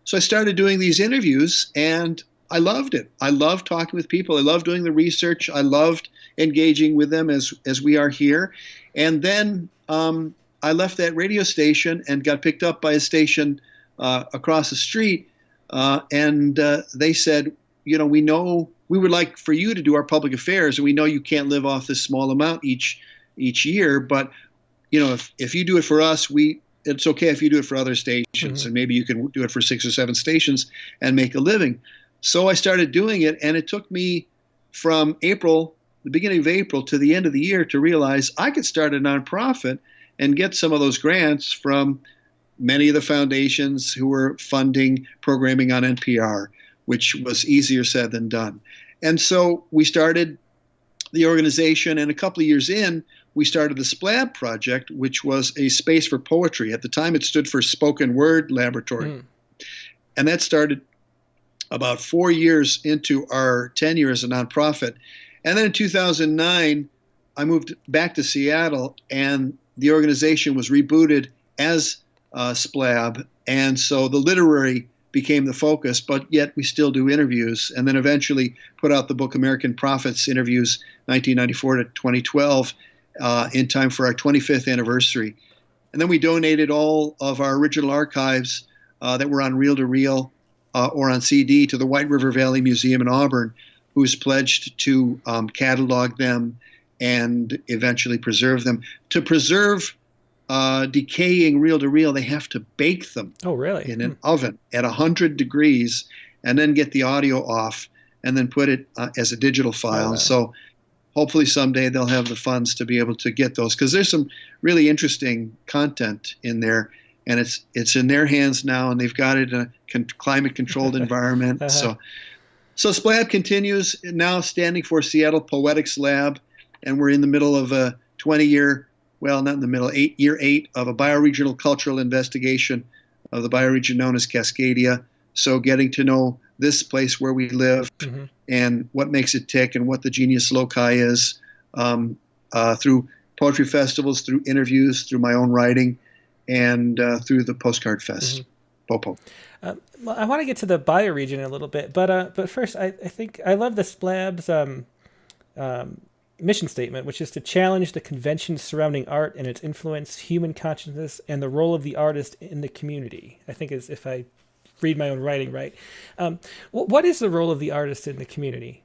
So I started doing these interviews, and I loved it. I loved talking with people. I loved doing the research. I loved engaging with them as we are here. And then I left that radio station and got picked up by a station across the street, and they said, we know we would like for you to do our public affairs, and we know you can't live off this small amount each year, but if you do it for us, it's okay if you do it for other stations, and maybe you can do it for 6 or 7 stations and make a living. So I started doing it, and it took me from the beginning of April to the end of the year to realize I could start a nonprofit and get some of those grants from many of the foundations who were funding programming on NPR, which was easier said than done. And so we started the organization, and a couple of years in, we started the Splab Project, which was a space for poetry. At the time, it stood for Spoken Word Laboratory. And that started about 4 years into our tenure as a nonprofit. And then in 2009, I moved back to Seattle, and the organization was rebooted as Splab. And so the literary became the focus, but yet we still do interviews, and then eventually put out the book American Prophets Interviews 1994 to 2012 in time for our 25th anniversary. And then we donated all of our original archives that were on reel-to-reel or on CD to the White River Valley Museum in Auburn, who's pledged to catalog them and eventually preserve them. To preserve decaying reel-to-reel, they have to bake them in an oven at 100 degrees, and then get the audio off, and then put it as a digital file. So hopefully someday they'll have the funds to be able to get those, because there's some really interesting content in there, and it's in their hands now, and they've got it in a climate-controlled environment. So Splab continues, now standing for Seattle Poetics LAB, and we're in the middle of a 20-year, well, not in the middle, year 8 of a bioregional cultural investigation of the bioregion known as Cascadia. So getting to know this place where we live and what makes it tick and what the genius loci is through poetry festivals, through interviews, through my own writing. and through the Postcard Fest. Popo. Well, I want to get to the bioregion in a little bit, but first, I think I love the Splab's mission statement, which is to challenge the conventions surrounding art and its influence, human consciousness, and the role of the artist in the community. I think is if I read my own writing right. What is the role of the artist in the community?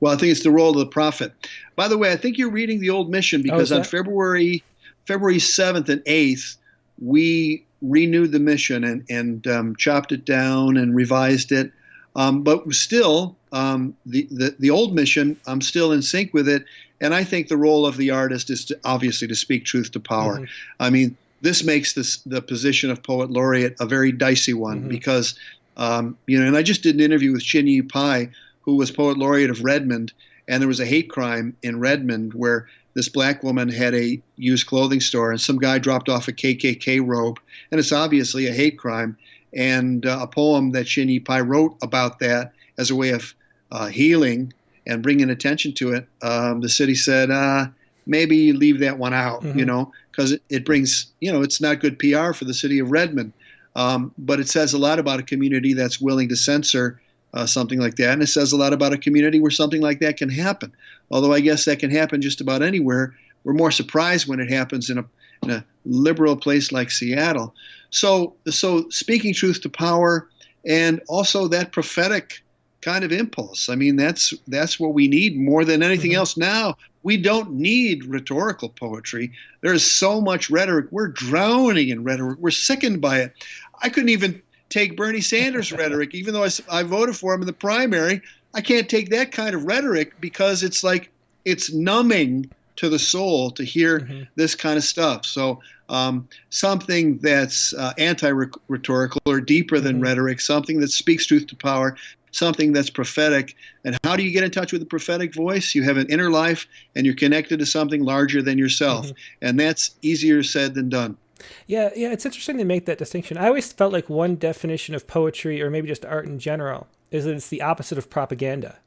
Well, I think it's the role of the prophet. By the way, I think you're reading the old mission, because on February 7th and 8th, we renewed the mission and chopped it down and revised it. But still, the old mission, I'm still in sync with it. And I think the role of the artist is obviously to speak truth to power. I mean, this makes the position of poet laureate a very dicey one, because, and I just did an interview with Chin Pai, who was poet laureate of Redmond, and there was a hate crime in Redmond where this black woman had a used clothing store, and some guy dropped off a KKK robe, and it's obviously a hate crime. And a poem that Chin Pai wrote about that as a way of healing and bringing attention to it, the city said, maybe leave that one out, because it brings, it's not good PR for the city of Redmond. But it says a lot about a community that's willing to censor something like that. And it says a lot about a community where something like that can happen. Although I guess that can happen just about anywhere. We're more surprised when it happens in a liberal place like Seattle. So speaking truth to power, and also that prophetic kind of impulse. I mean, that's what we need more than anything else now. We don't need rhetorical poetry. There's so much rhetoric. We're drowning in rhetoric. We're sickened by it. I couldn't even take Bernie Sanders rhetoric, even though I voted for him in the primary. I can't take that kind of rhetoric, because it's like it's numbing to the soul to hear this kind of stuff. So something that's anti-rhetorical or deeper than rhetoric, something that speaks truth to power, something that's prophetic. And how do you get in touch with the prophetic voice? You have an inner life, and you're connected to something larger than yourself. And that's easier said than done. Yeah, it's interesting to make that distinction. I always felt like one definition of poetry, or maybe just art in general, is that it's the opposite of propaganda.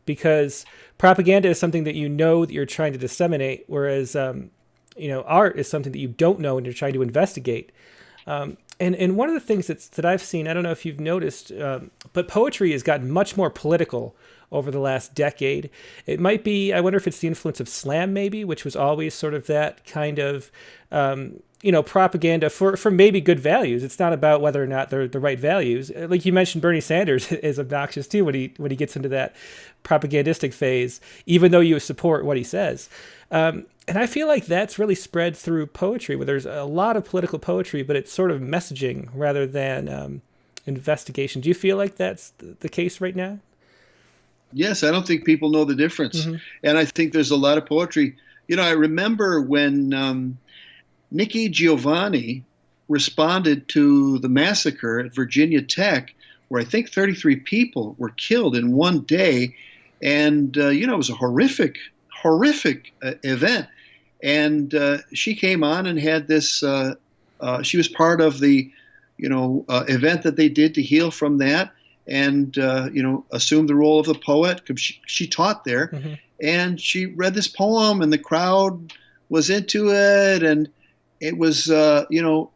Because propaganda is something that that you're trying to disseminate, whereas art is something that you don't know and you're trying to investigate. And one of the things that I've seen, I don't know if you've noticed, but poetry has gotten much more political over the last decade. It might be, I wonder if it's the influence of slam maybe, which was always sort of that kind of, propaganda for maybe good values. It's not about whether or not they're the right values. Like you mentioned, Bernie Sanders is obnoxious too when he gets into that propagandistic phase, even though you support what he says. And I feel like that's really spread through poetry, where there's a lot of political poetry, but it's sort of messaging rather than investigation. Do you feel like that's the case right now? Yes, I don't think people know the difference. And I think there's a lot of poetry. I remember when Nikki Giovanni responded to the massacre at Virginia Tech, where I think 33 people were killed in one day. And, it was a horrific event. And she came on and had this, she was part of the, event that they did to heal from that, and, assumed the role of the poet, because she taught there. And she read this poem, and the crowd was into it. And it was, you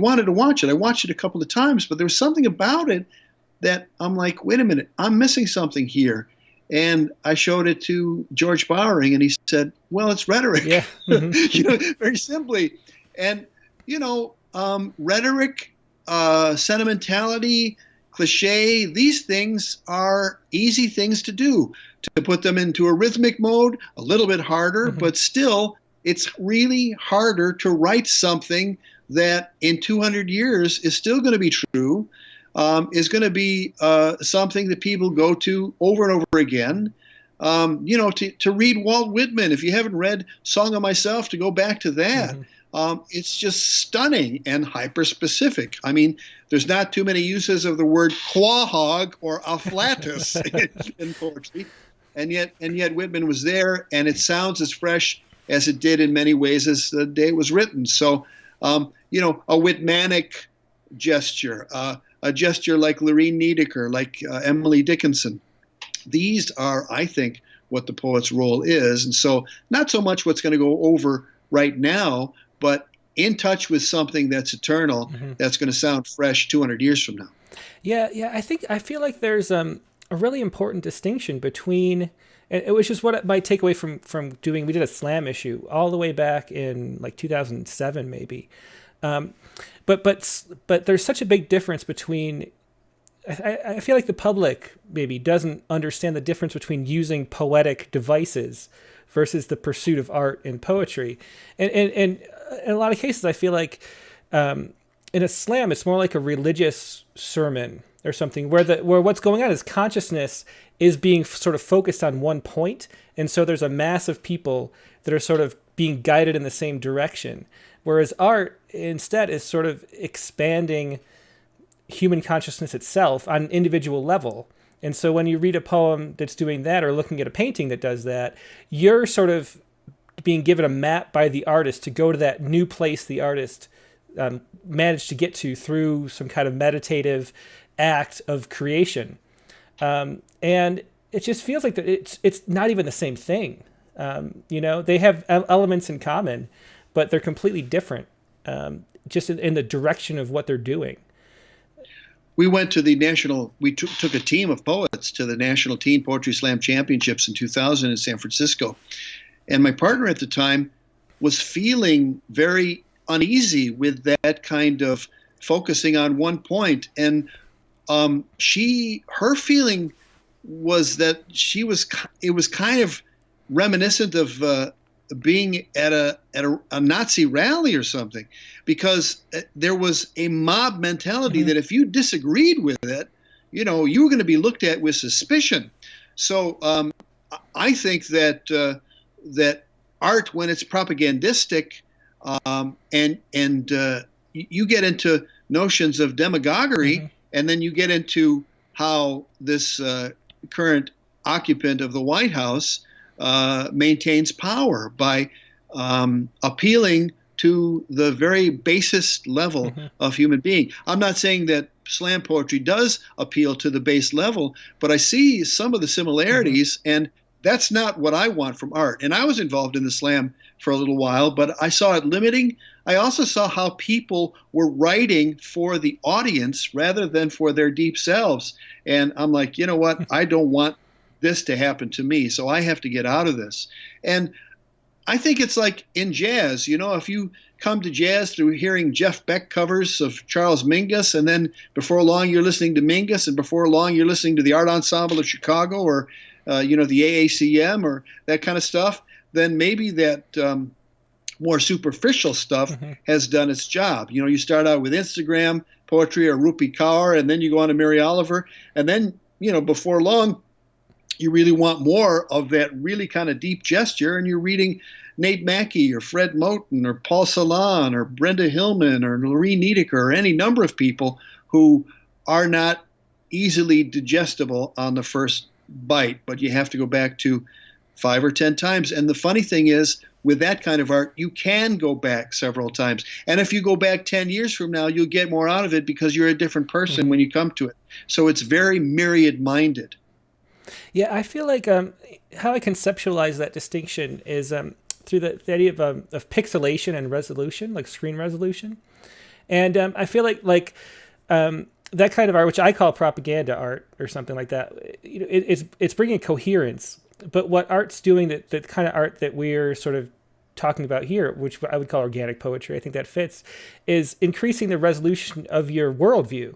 wanted to watch it. I watched it a couple of times, but there was something about it that I'm like, wait a minute, I'm missing something here. And I showed it to George Bowering, and he said, well, it's rhetoric. Yeah. Very simply. And, rhetoric, sentimentality, cliche, these things are easy things to do. To put them into a rhythmic mode, a little bit harder, but still, it's really harder to write something that in 200 years is still going to be true, is going to be something that people go to over and over again. To read Walt Whitman, if you haven't read Song of Myself, to go back to that. It's just stunning and hyper-specific. I mean, there's not too many uses of the word quahog or afflatus in poetry, and yet Whitman was there, and it sounds as fresh as it did in many ways as the day it was written. So, a Whitmanic gesture, a gesture like Lorene Niedecker, like Emily Dickinson. These are, I think, what the poet's role is. And so not so much what's going to go over right now, but in touch with something that's eternal, that's going to sound fresh 200 years from now. Yeah. I feel like there's a really important distinction between, which is what my takeaway from doing. We did a slam issue all the way back in like 2007, maybe. But there's such a big difference between. I feel like the public maybe doesn't understand the difference between using poetic devices versus the pursuit of art in poetry. And in a lot of cases, I feel like in a slam, it's more like a religious sermon or something where what's going on is consciousness is being sort of focused on one point. And so there's a mass of people that are sort of being guided in the same direction. Whereas art instead is sort of expanding human consciousness itself on an individual level. And so when you read a poem that's doing that, or looking at a painting that does that, you're sort of being given a map by the artist to go to that new place the artist managed to get to through some kind of meditative act of creation. And it just feels like that it's not even the same thing. They have elements in common, but they're completely different, just in the direction of what they're doing. We went to took a team of poets to the National Teen Poetry Slam Championships in 2000 in San Francisco. And my partner at the time was feeling very uneasy with that kind of focusing on one point. And her feeling was that it was kind of reminiscent of being at a Nazi rally or something, because there was a mob mentality that if you disagreed with it, you were going to be looked at with suspicion. So I think that art, when it's propagandistic, and you get into notions of demagoguery, and then you get into how this current occupant of the White House maintains power by appealing to the very basest level of human being. I'm not saying that slam poetry does appeal to the base level, but I see some of the similarities, and that's not what I want from art. And I was involved in the slam for a little while, but I saw it limiting. I also saw how people were writing for the audience rather than for their deep selves. And I'm like, you know what? I don't want this to happen to me, so I have to get out of this. And I think it's like in jazz, if you come to jazz through hearing Jeff Beck covers of Charles Mingus, and then before long you're listening to Mingus, and before long you're listening to the Art Ensemble of Chicago, or the AACM, or that kind of stuff, then maybe that more superficial stuff has done its job. You start out with Instagram poetry or Rupi Kaur, and then you go on to Mary Oliver, and then before long you really want more of that really kind of deep gesture, and you're reading Nate Mackey or Fred Moten or Paul Celan or Brenda Hillman or Lorene Niedecker or any number of people who are not easily digestible on the first bite, but you have to go back to 5 or 10 times. And the funny thing is, with that kind of art, you can go back several times. And if you go back 10 years from now, you'll get more out of it because you're a different person when you come to it. So it's very myriad-minded. Yeah, I feel like how I conceptualize that distinction is through the idea of pixelation and resolution, like screen resolution. And I feel like that kind of art, which I call propaganda art or something like that, it's bringing coherence. But what art's doing, the kind of art that we're sort of talking about here, which I would call organic poetry, I think that fits, is increasing the resolution of your worldview.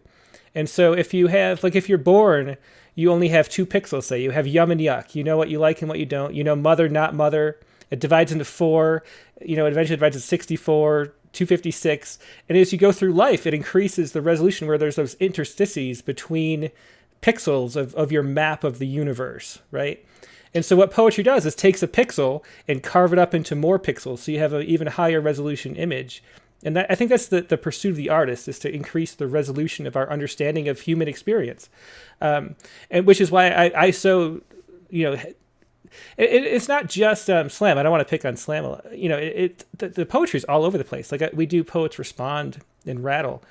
And so if you have, if you're born, you only have 2 pixels, say. You have yum and yuck. You know what you like and what you don't. You know mother, not mother. It divides into 4. It eventually divides into 64, 256. And as you go through life, it increases the resolution where there's those interstices between pixels of your map of the universe, right? And so what poetry does is takes a pixel and carve it up into more pixels, so you have an even higher resolution image. And I think that's the pursuit of the artist, is to increase the resolution of our understanding of human experience. And which is why I so, it's not just slam. I don't want to pick on slam. The poetry is all over the place. We do Poets Respond in Rattle.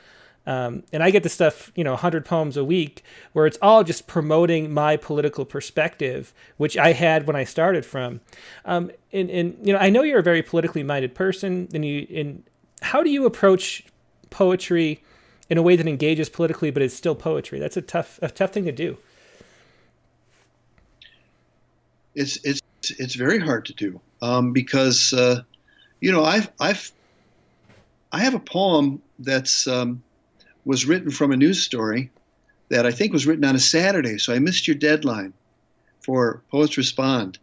And I get this stuff, 100 poems a week, where it's all just promoting my political perspective, which I had when I started from. I know you're a very politically minded person, and how do you approach poetry in a way that engages politically, but is still poetry? That's a tough thing to do. It's very hard to do because I have a poem that's was written from a news story that I think was written on a Saturday, so I missed your deadline for Poets Respond,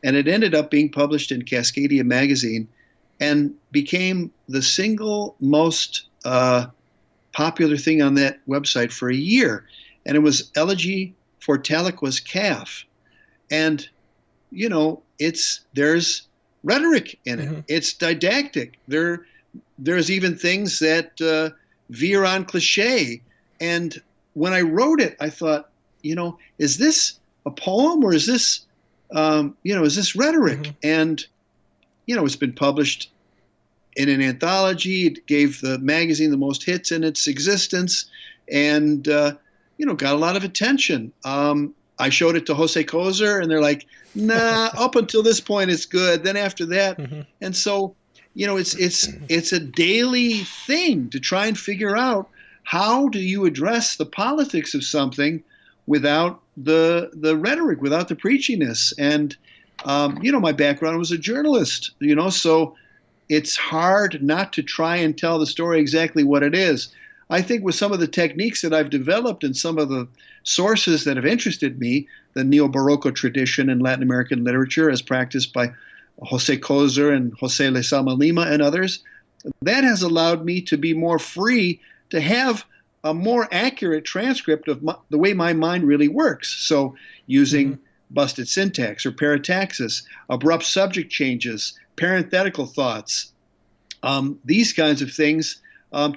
and it ended up being published in Cascadia magazine and became the single most popular thing on that website for a year, and it was Elegy for Tahlequah's Calf, and there's rhetoric in it. Mm-hmm. It's didactic. There's even things that veer on cliche. And when I wrote it, I thought, is this a poem or is this, is this rhetoric? Mm-hmm. And, it's been published in an anthology. It gave the magazine the most hits in its existence and, got a lot of attention. I showed it to Jose Kozer and they're like, nah, up until this point, it's good. Then after that. Mm-hmm. And so, it's a daily thing to try and figure out how do you address the politics of something without the rhetoric, without the preachiness. And, my background was a journalist, so it's hard not to try and tell the story exactly what it is. I think with some of the techniques that I've developed and some of the sources that have interested me, the Neo-Baroque tradition in Latin American literature as practiced by Jose Kozer and Jose Lezama Lima and others, that has allowed me to be more free to have a more accurate transcript of the way my mind really works. So using busted syntax or parataxis, abrupt subject changes, parenthetical thoughts, these kinds of things,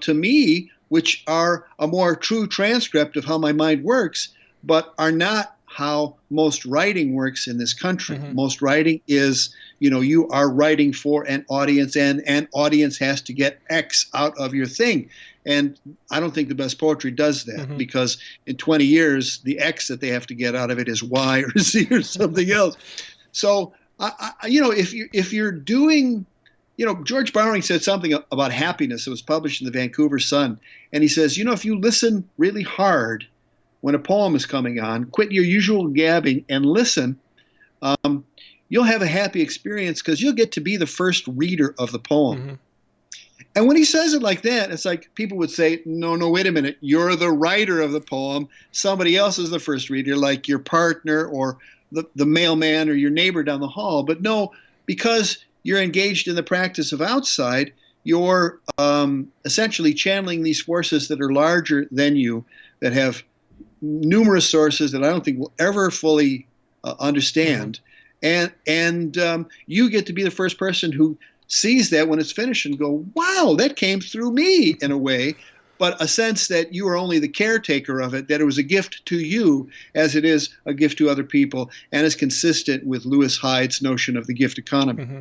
to me, which are a more true transcript of how my mind works, but are not how most writing works in this country. Mm-hmm. Most writing is, you are writing for an audience and an audience has to get X out of your thing. And I don't think the best poetry does that because in 20 years, the X that they have to get out of it is Y or Z or something else. So, if you're doing, George Bowering said something about happiness that was published in the Vancouver Sun. And he says, if you listen really hard when a poem is coming on, quit your usual gabbing and listen, you'll have a happy experience because you'll get to be the first reader of the poem. Mm-hmm. And when he says it like that, it's like people would say, no, wait a minute. You're the writer of the poem. Somebody else is the first reader, like your partner or the mailman or your neighbor down the hall. But no, because you're engaged in the practice of outside, you're essentially channeling these forces that are larger than you, that have numerous sources that I don't think we'll ever fully understand. And you get to be the first person who sees that when it's finished and go, wow, that came through me in a way, but a sense that you are only the caretaker of it, that it was a gift to you as it is a gift to other people, and is consistent with Lewis Hyde's notion of the gift economy. Mm-hmm.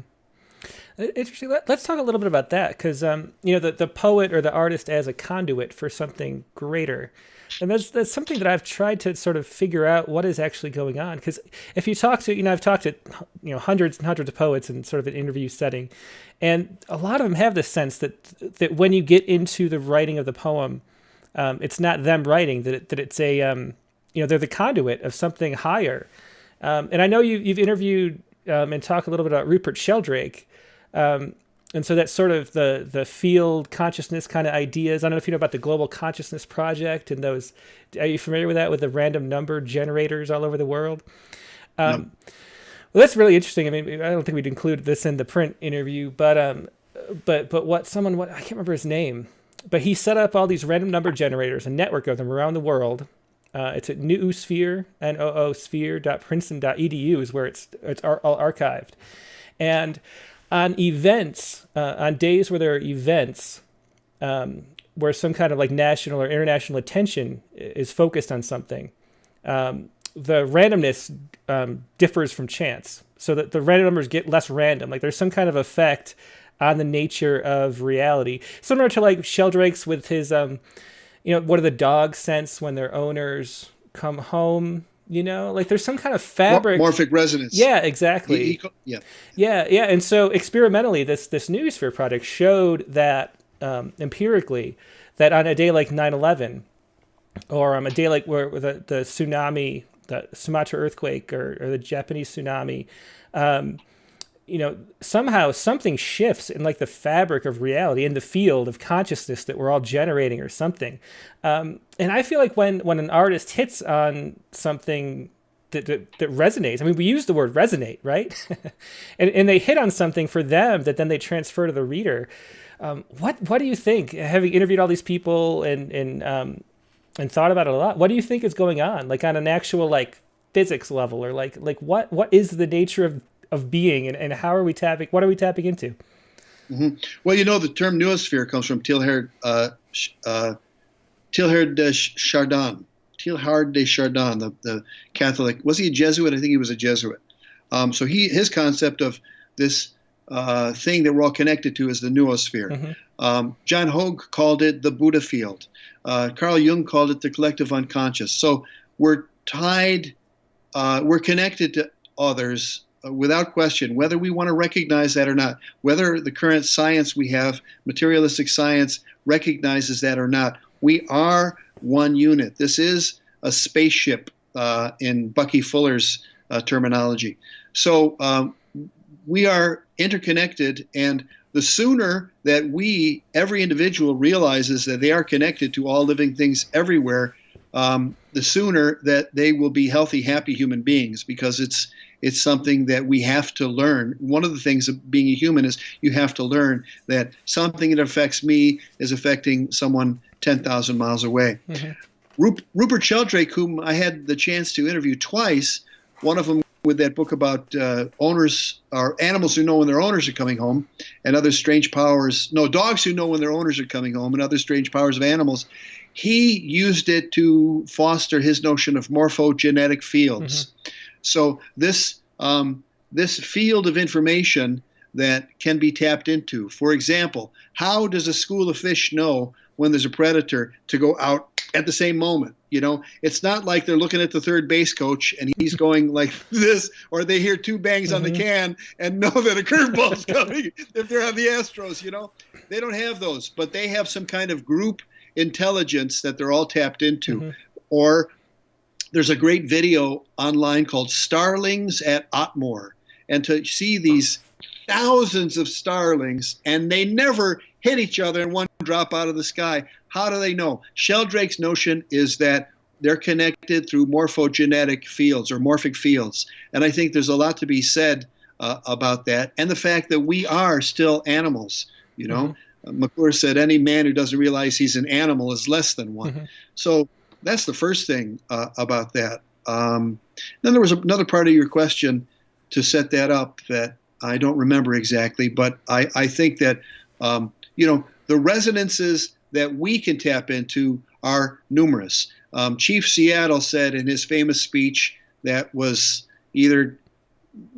Interesting. Let's talk a little bit about that because, the poet or the artist as a conduit for something greater. And that's something that I've tried to sort of figure out what is actually going on. Because if you talk to, I've talked to, hundreds and hundreds of poets in sort of an interview setting, and a lot of them have this sense that when you get into the writing of the poem, it's not them writing, that it's a, they're the conduit of something higher. And I know you've interviewed and talked a little bit about Rupert Sheldrake. And so that's sort of the field consciousness kind of ideas. I don't know if you know about the Global Consciousness Project and those. Are you familiar with that, with the random number generators all over the world? No. Well, that's really interesting. I mean, I don't think we'd include this in the print interview, but I can't remember his name, but he set up all these random number generators, a network of them around the world. It's at noosphere, noosphere.princeton.edu is where it's all archived. And on events, on days where there are events, where some kind of like national or international attention is focused on something, the randomness differs from chance, so that the random numbers get less random. Like there's some kind of effect on the nature of reality, similar to like Sheldrake's with his, what do the dogs sense when their owners come home? Like there's some kind of fabric. Morphic resonance. Yeah, exactly. Yeah. And so experimentally, this Noosphere project showed that empirically that on a day like 9/11, or a day like where the tsunami, the Sumatra earthquake, or the Japanese tsunami, somehow something shifts in like the fabric of reality, in the field of consciousness that we're all generating or something. And I feel like when an artist hits on something that resonates, I mean, we use the word resonate, right? and they hit on something for them that then they transfer to the reader. What do you think, having interviewed all these people and thought about it a lot, what do you think is going on, like on an actual like physics level, or like what is the nature of being, and what are we tapping into? Mm-hmm. Well, the term noosphere comes from Teilhard de Chardin, the Catholic. Was he a Jesuit? I think he was a Jesuit. So his concept of this thing that we're all connected to is the noosphere. Mm-hmm. John Hogue called it the Buddha field. Carl Jung called it the collective unconscious. So we're tied, we're connected to others without question, whether we want to recognize that or not, whether the current science we have, materialistic science, recognizes that or not. We are one unit. This is a spaceship in Bucky Fuller's terminology. So we are interconnected, and the sooner that every individual realizes that they are connected to all living things everywhere, the sooner that they will be healthy, happy human beings, because it's something that we have to learn. One of the things of being a human is you have to learn that something that affects me is affecting someone 10,000 miles away. Mm-hmm. Rupert Sheldrake, whom I had the chance to interview twice, one of them with that book about owners or animals who know when their owners are coming home, and other strange powers, dogs who know when their owners are coming home, and other strange powers of animals. He used it to foster his notion of morphogenetic fields. Mm-hmm. So this field of information that can be tapped into. For example, how does a school of fish know when there's a predator to go out at the same moment? It's not like they're looking at the third base coach and he's going like this, or they hear two bangs mm-hmm. on the can and know that a curveball's coming if they're on the Astros. They don't have those, but they have some kind of group intelligence that they're all tapped into. Mm-hmm. Or there's a great video online called Starlings at Otmore, and to see these thousands of starlings, and they never hit each other and one drop out of the sky. How do they know? Sheldrake's notion is that they're connected through morphogenetic fields or morphic fields. And I think there's a lot to be said about that. And the fact that we are still animals, Mm-hmm. McClure said any man who doesn't realize he's an animal is less than one. Mm-hmm. So that's the first thing about that. Then there was another part of your question to set that up that I don't remember exactly, but I think that, the resonances that we can tap into are numerous. Chief Seattle said in his famous speech that was either,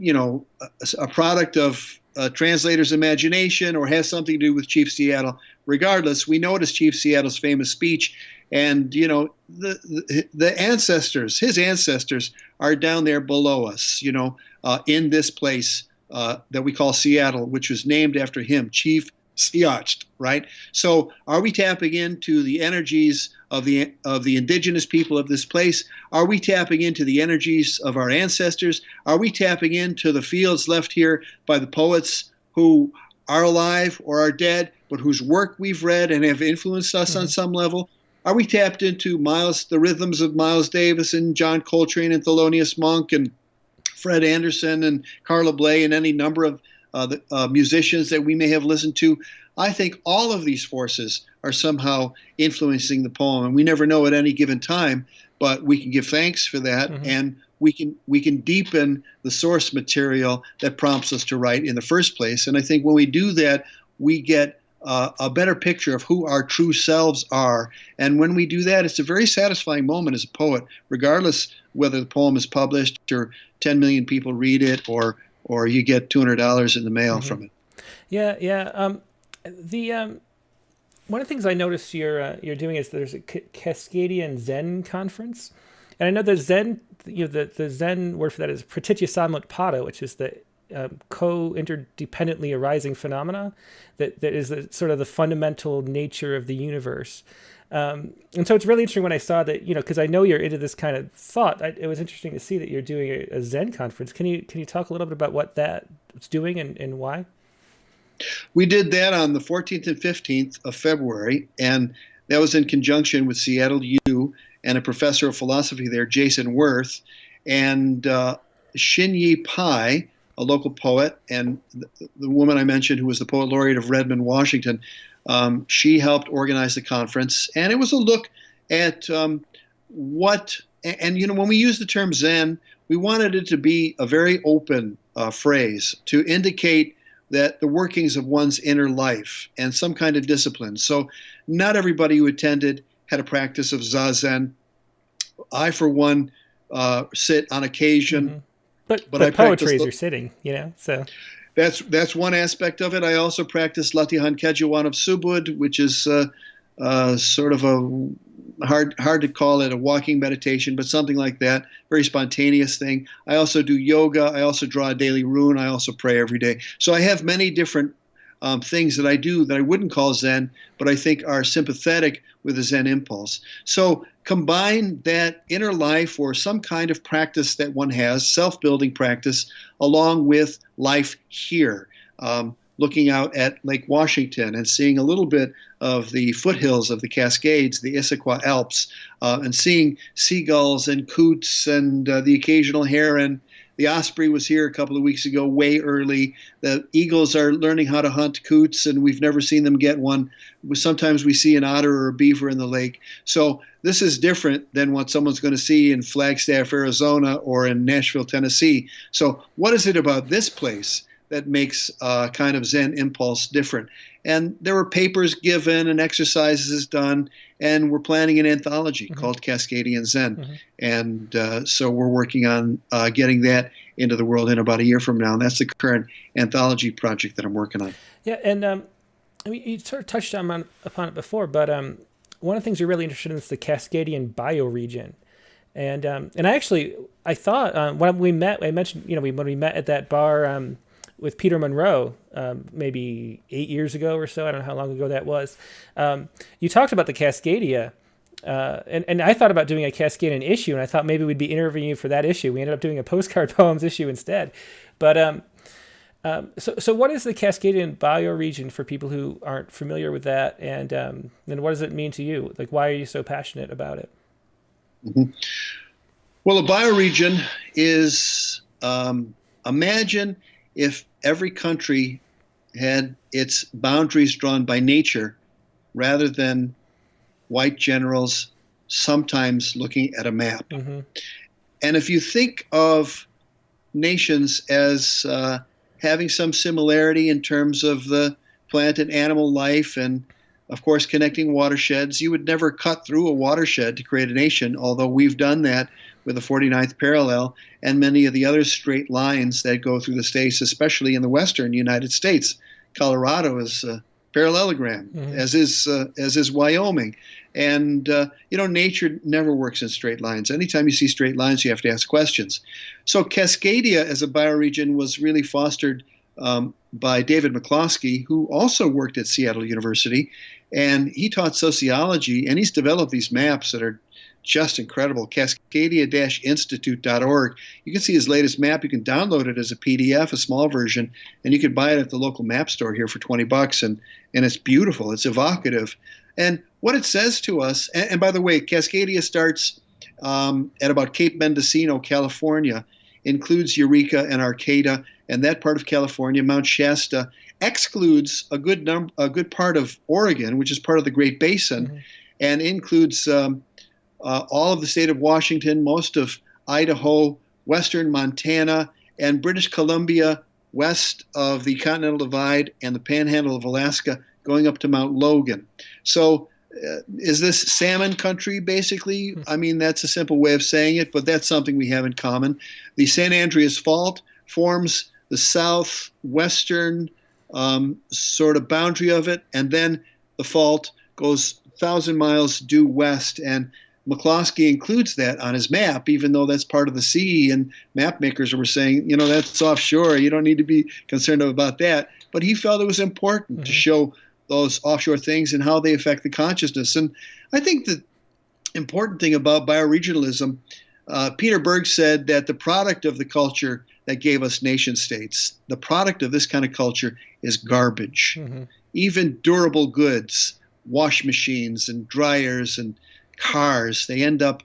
a product of a translator's imagination or has something to do with Chief Seattle. Regardless, we notice Chief Seattle's famous speech, and the ancestors, his ancestors, are down there below us. In this place that we call Seattle, which was named after him, Chief Seattle, right? So, are we tapping into the energies of the indigenous people of this place? Are we tapping into the energies of our ancestors? Are we tapping into the fields left here by the poets who are alive or are dead, but whose work we've read and have influenced us mm-hmm. on some level? Are we tapped into the rhythms of Miles Davis and John Coltrane and Thelonious Monk and Fred Anderson and Carla Bley and any number of musicians that we may have listened to? I think all of these forces are somehow influencing the poem, and we never know at any given time, but we can give thanks for that, mm-hmm. and we can deepen the source material that prompts us to write in the first place. And I think when we do that, we get a better picture of who our true selves are. And when we do that, it's a very satisfying moment as a poet, regardless whether the poem is published or 10 million people read it or you get $200 in the mail mm-hmm. from it. Yeah. One of the things I noticed you're doing is there's a Cascadian Zen conference, and I know the Zen, the Zen word for that is Pratitya Samutpada, which is the co-interdependently arising phenomena that is sort of the fundamental nature of the universe. And so it's really interesting when I saw that, because I know you're into this kind of thought. It was interesting to see that you're doing a Zen conference. Can you talk a little bit about what that's doing and why? We did that on the 14th and 15th of February, and that was in conjunction with Seattle U and a professor of philosophy there, Jason Worth, and Shinyi Pai, a local poet, and the woman I mentioned who was the poet laureate of Redmond, Washington. She helped organize the conference, and it was a look at when we use the term Zen, we wanted it to be a very open phrase to indicate that the workings of one's inner life and some kind of discipline. So not everybody who attended had a practice of Zazen. I, for one, sit on occasion. Mm-hmm. But I poetry is your sitting, so. That's one aspect of it. I also practice Latihan Kejuan of Subud, which is sort of a hard to call it a walking meditation, but something like that, very spontaneous thing. I also do yoga. I also draw a daily rune. I also pray every day. So I have many different things that I do that I wouldn't call Zen, but I think are sympathetic with the Zen impulse. So combine that inner life or some kind of practice that one has, self-building practice, along with life here. Looking out at Lake Washington and seeing a little bit of the foothills of the Cascades, the Issaquah Alps, and seeing seagulls and coots and the occasional heron. The osprey was here a couple of weeks ago, way early. The eagles are learning how to hunt coots, and we've never seen them get one. Sometimes we see an otter or a beaver in the lake. So this is different than what someone's going to see in Flagstaff, Arizona, or in Nashville, Tennessee. So what is it about this place that makes kind of Zen impulse different? And there were papers given and exercises done, and we're planning an anthology called Cascadian Zen. And so we're working on getting that into the world in about a year from now. And that's the current anthology project that I'm working on. Yeah, and I mean, you sort of touched upon it before, but one of the things you're really interested in is the Cascadian bioregion. And I thought when we met, I mentioned, when we met at that bar with Peter Monroe, maybe 8 years ago or so. I don't know how long ago that was. You talked about the Cascadia, and I thought about doing a Cascadian issue, and I thought maybe we'd be interviewing you for that issue. We ended up doing a Postcard Poems issue instead. But so what is the Cascadian bioregion for people who aren't familiar with that, and what does it mean to you? Like, why are you so passionate about it? Mm-hmm. Well, a bioregion is, imagine if every country had its boundaries drawn by nature rather than white generals sometimes looking at a map. Mm-hmm. And if you think of nations as having some similarity in terms of the plant and animal life and, of course, connecting watersheds, you would never cut through a watershed to create a nation, although we've done that with the 49th parallel and many of the other straight lines that go through the states, especially in the western United States. Colorado is a parallelogram, as is Wyoming. And, nature never works in straight lines. Anytime you see straight lines, you have to ask questions. So Cascadia as a bioregion was really fostered by David McClure, who also worked at Seattle University. And he taught sociology, and he's developed these maps that are just incredible. Cascadia-institute.org. You can see his latest map. You can download it as a PDF, a small version, and you can buy it at the local map store here for $20. And it's beautiful. It's evocative. And what it says to us, and by the way, Cascadia starts at about Cape Mendocino, California, includes Eureka and Arcata, and that part of California, Mount Shasta, excludes a good part of Oregon, which is part of the Great Basin, and includes all of the state of Washington, most of Idaho, western Montana, and British Columbia, west of the Continental Divide and the Panhandle of Alaska, going up to Mount Logan. So is this salmon country, basically? I mean, that's a simple way of saying it, but that's something we have in common. The San Andreas Fault forms the southwestern sort of boundary of it, and then the fault goes 1,000 miles due west, and McCloskey includes that on his map, even though that's part of the sea, and map makers were saying, that's offshore. You don't need to be concerned about that. But he felt it was important to show those offshore things and how they affect the consciousness. And I think the important thing about bioregionalism, Peter Berg said that the product of the culture that gave us nation states, the product of this kind of culture is garbage. Even durable goods, wash machines and dryers and cars, they end up,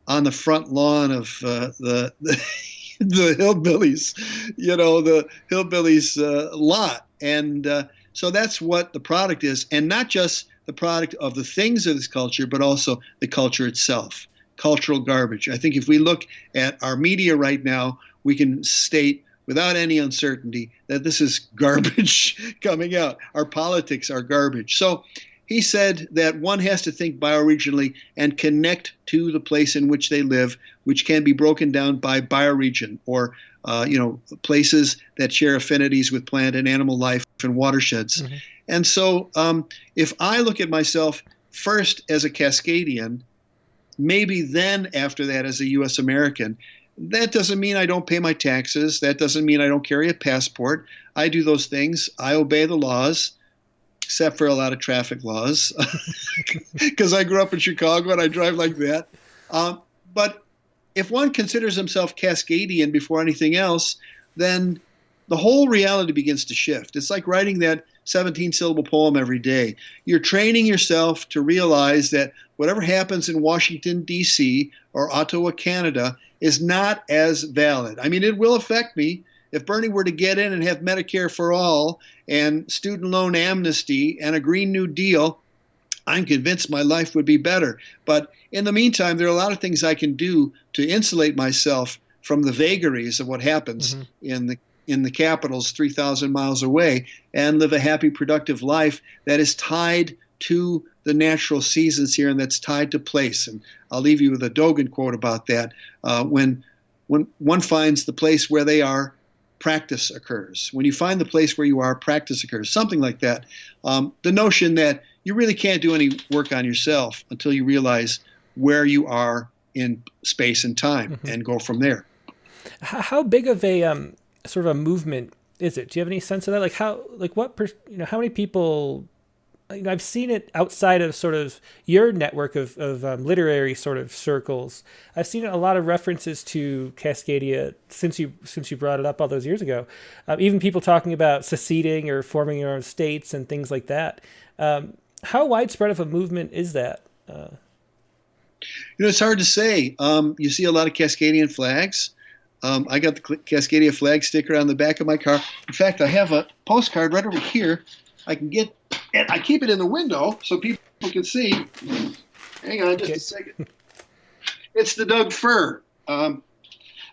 on the front lawn of the hillbillies, the hillbillies lot. And so that's what the product is, and not just the product of the things of this culture, but also the culture itself, cultural garbage. I think if we look at our media right now, we can state without any uncertainty that this is garbage coming out. Our politics are garbage. So he said that one has to think bioregionally and connect to the place in which they live, which can be broken down by bioregion, or places that share affinities with plant and animal life and watersheds. And so if I look at myself first as a Cascadian, maybe then after that as a U.S. American, that doesn't mean I don't pay my taxes. That doesn't mean I don't carry a passport. I do those things. I obey the laws, except for a lot of traffic laws, because I grew up in Chicago and I drive like that. But if one considers himself Cascadian before anything else, then the whole reality begins to shift. It's like writing that 17-syllable poem every day. You're training yourself to realize that whatever happens in Washington, D.C. or Ottawa, Canada is not as valid. I mean, it will affect me. If Bernie were to get in and have Medicare for all and student loan amnesty and a Green New Deal, I'm convinced my life would be better. But in the meantime, there are a lot of things I can do to insulate myself from the vagaries of what happens in the capitals 3,000 miles away, and live a happy, productive life that is tied to the natural seasons here and that's tied to place. And I'll leave you with a Dogen quote about that. When one finds the place where they are, practice occurs. When you find the place where you are, practice occurs. Something like that. The notion that you really can't do any work on yourself until you realize where you are in space and time and go from there. How big of a sort of a movement is it? Do you have any sense of that? How many people? I've seen it outside of sort of your network of literary sort of circles. I've seen a lot of references to Cascadia since you brought it up all those years ago. Even people talking about seceding or forming their own states and things like that. How widespread of a movement is that? It's hard to say. You see a lot of Cascadian flags. I got the Cascadia flag sticker on the back of my car. In fact, I have a postcard right over here. I keep it in the window so people can see. Hang on just a second. It's the Doug fir.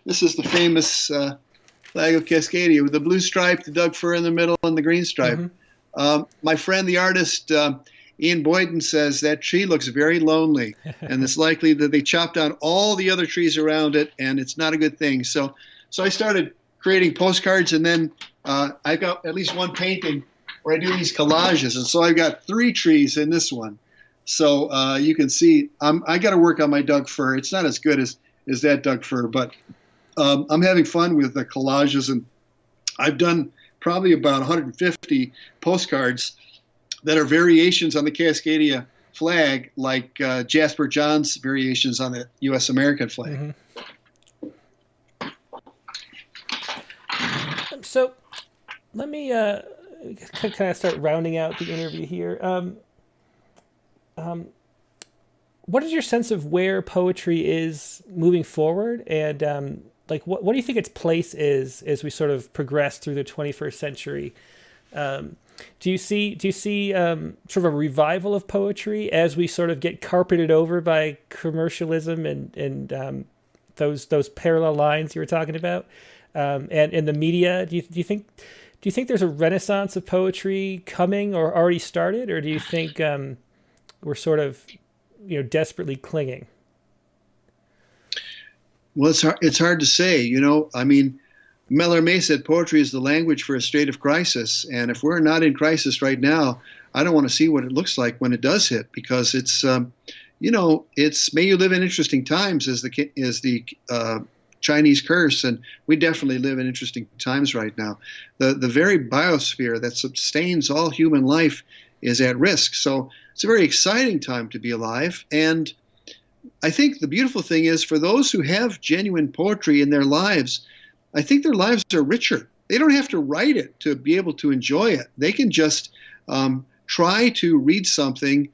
This is the famous flag of Cascadia with the blue stripe, the Doug fir in the middle, and the green stripe. My friend, the artist, Ian Boyden, says that tree looks very lonely, and it's likely that they chopped down all the other trees around it, and it's not a good thing. So I started creating postcards, and then I got at least one painting where I do these collages, and so I've got 3 trees in this one. So you can see I got to work on my Doug fir. It's not as good as that Doug fir, but I'm having fun with the collages, and I've done probably about 150 postcards that are variations on the Cascadia flag, like Jasper John's variations on the U.S. American flag. So let me kind of start rounding out the interview here. What is your sense of where poetry is moving forward, and what do you think its place is as we sort of progress through the 21st century? Do you see sort of a revival of poetry as we sort of get carpeted over by commercialism and those parallel lines you were talking about, and in the media? Do you think there's a renaissance of poetry coming or already started, or do you think we're sort of desperately clinging? Well, it's hard to say. I mean, Mallarmé said poetry is the language for a state of crisis, and if we're not in crisis right now, I don't want to see what it looks like when it does hit, because it's it's may you live in interesting times is the Chinese curse, and we definitely live in interesting times right now. The very biosphere that sustains all human life is at risk. So it's a very exciting time to be alive. And I think the beautiful thing is, for those who have genuine poetry in their lives, I think their lives are richer. They don't have to write it to be able to enjoy it. They can just try to read something,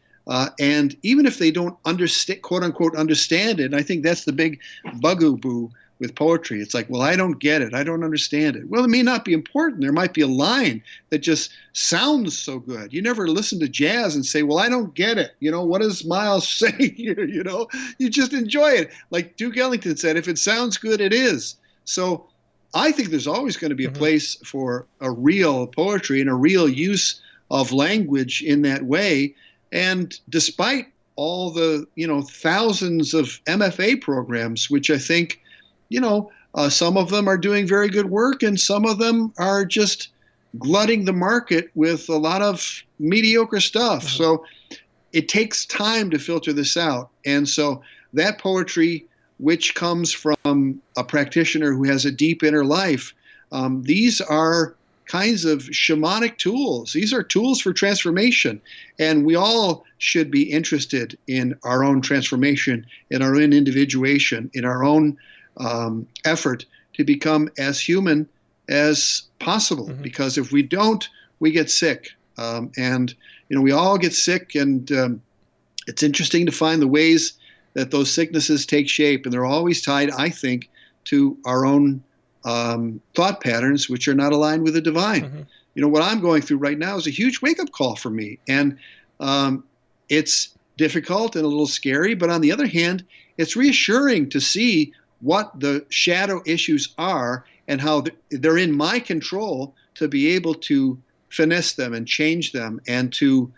and even if they don't understand, quote unquote, understand it, and I think that's the big bugaboo with poetry. It's like, well, I don't get it. I don't understand it. Well, it may not be important. There might be a line that just sounds so good. You never listen to jazz and say, well, I don't get it. What does Miles say here? You just enjoy it. Like Duke Ellington said, if it sounds good, it is. So I think there's always going to be a place for a real poetry and a real use of language in that way. And despite all the, thousands of MFA programs, which I think, some of them are doing very good work, and some of them are just glutting the market with a lot of mediocre stuff. So it takes time to filter this out. And so that poetry, which comes from a practitioner who has a deep inner life, these are kinds of shamanic tools. These are tools for transformation. And we all should be interested in our own transformation, in our own individuation, in our own effort to become as human as possible. Because if we don't, we get sick. And we all get sick, and it's interesting to find the ways that those sicknesses take shape. And they're always tied, I think, to our own thought patterns, which are not aligned with the divine. What I'm going through right now is a huge wake-up call for me. And it's difficult and a little scary, but on the other hand, it's reassuring to see what the shadow issues are and how they're in my control to be able to finesse them and change them, and to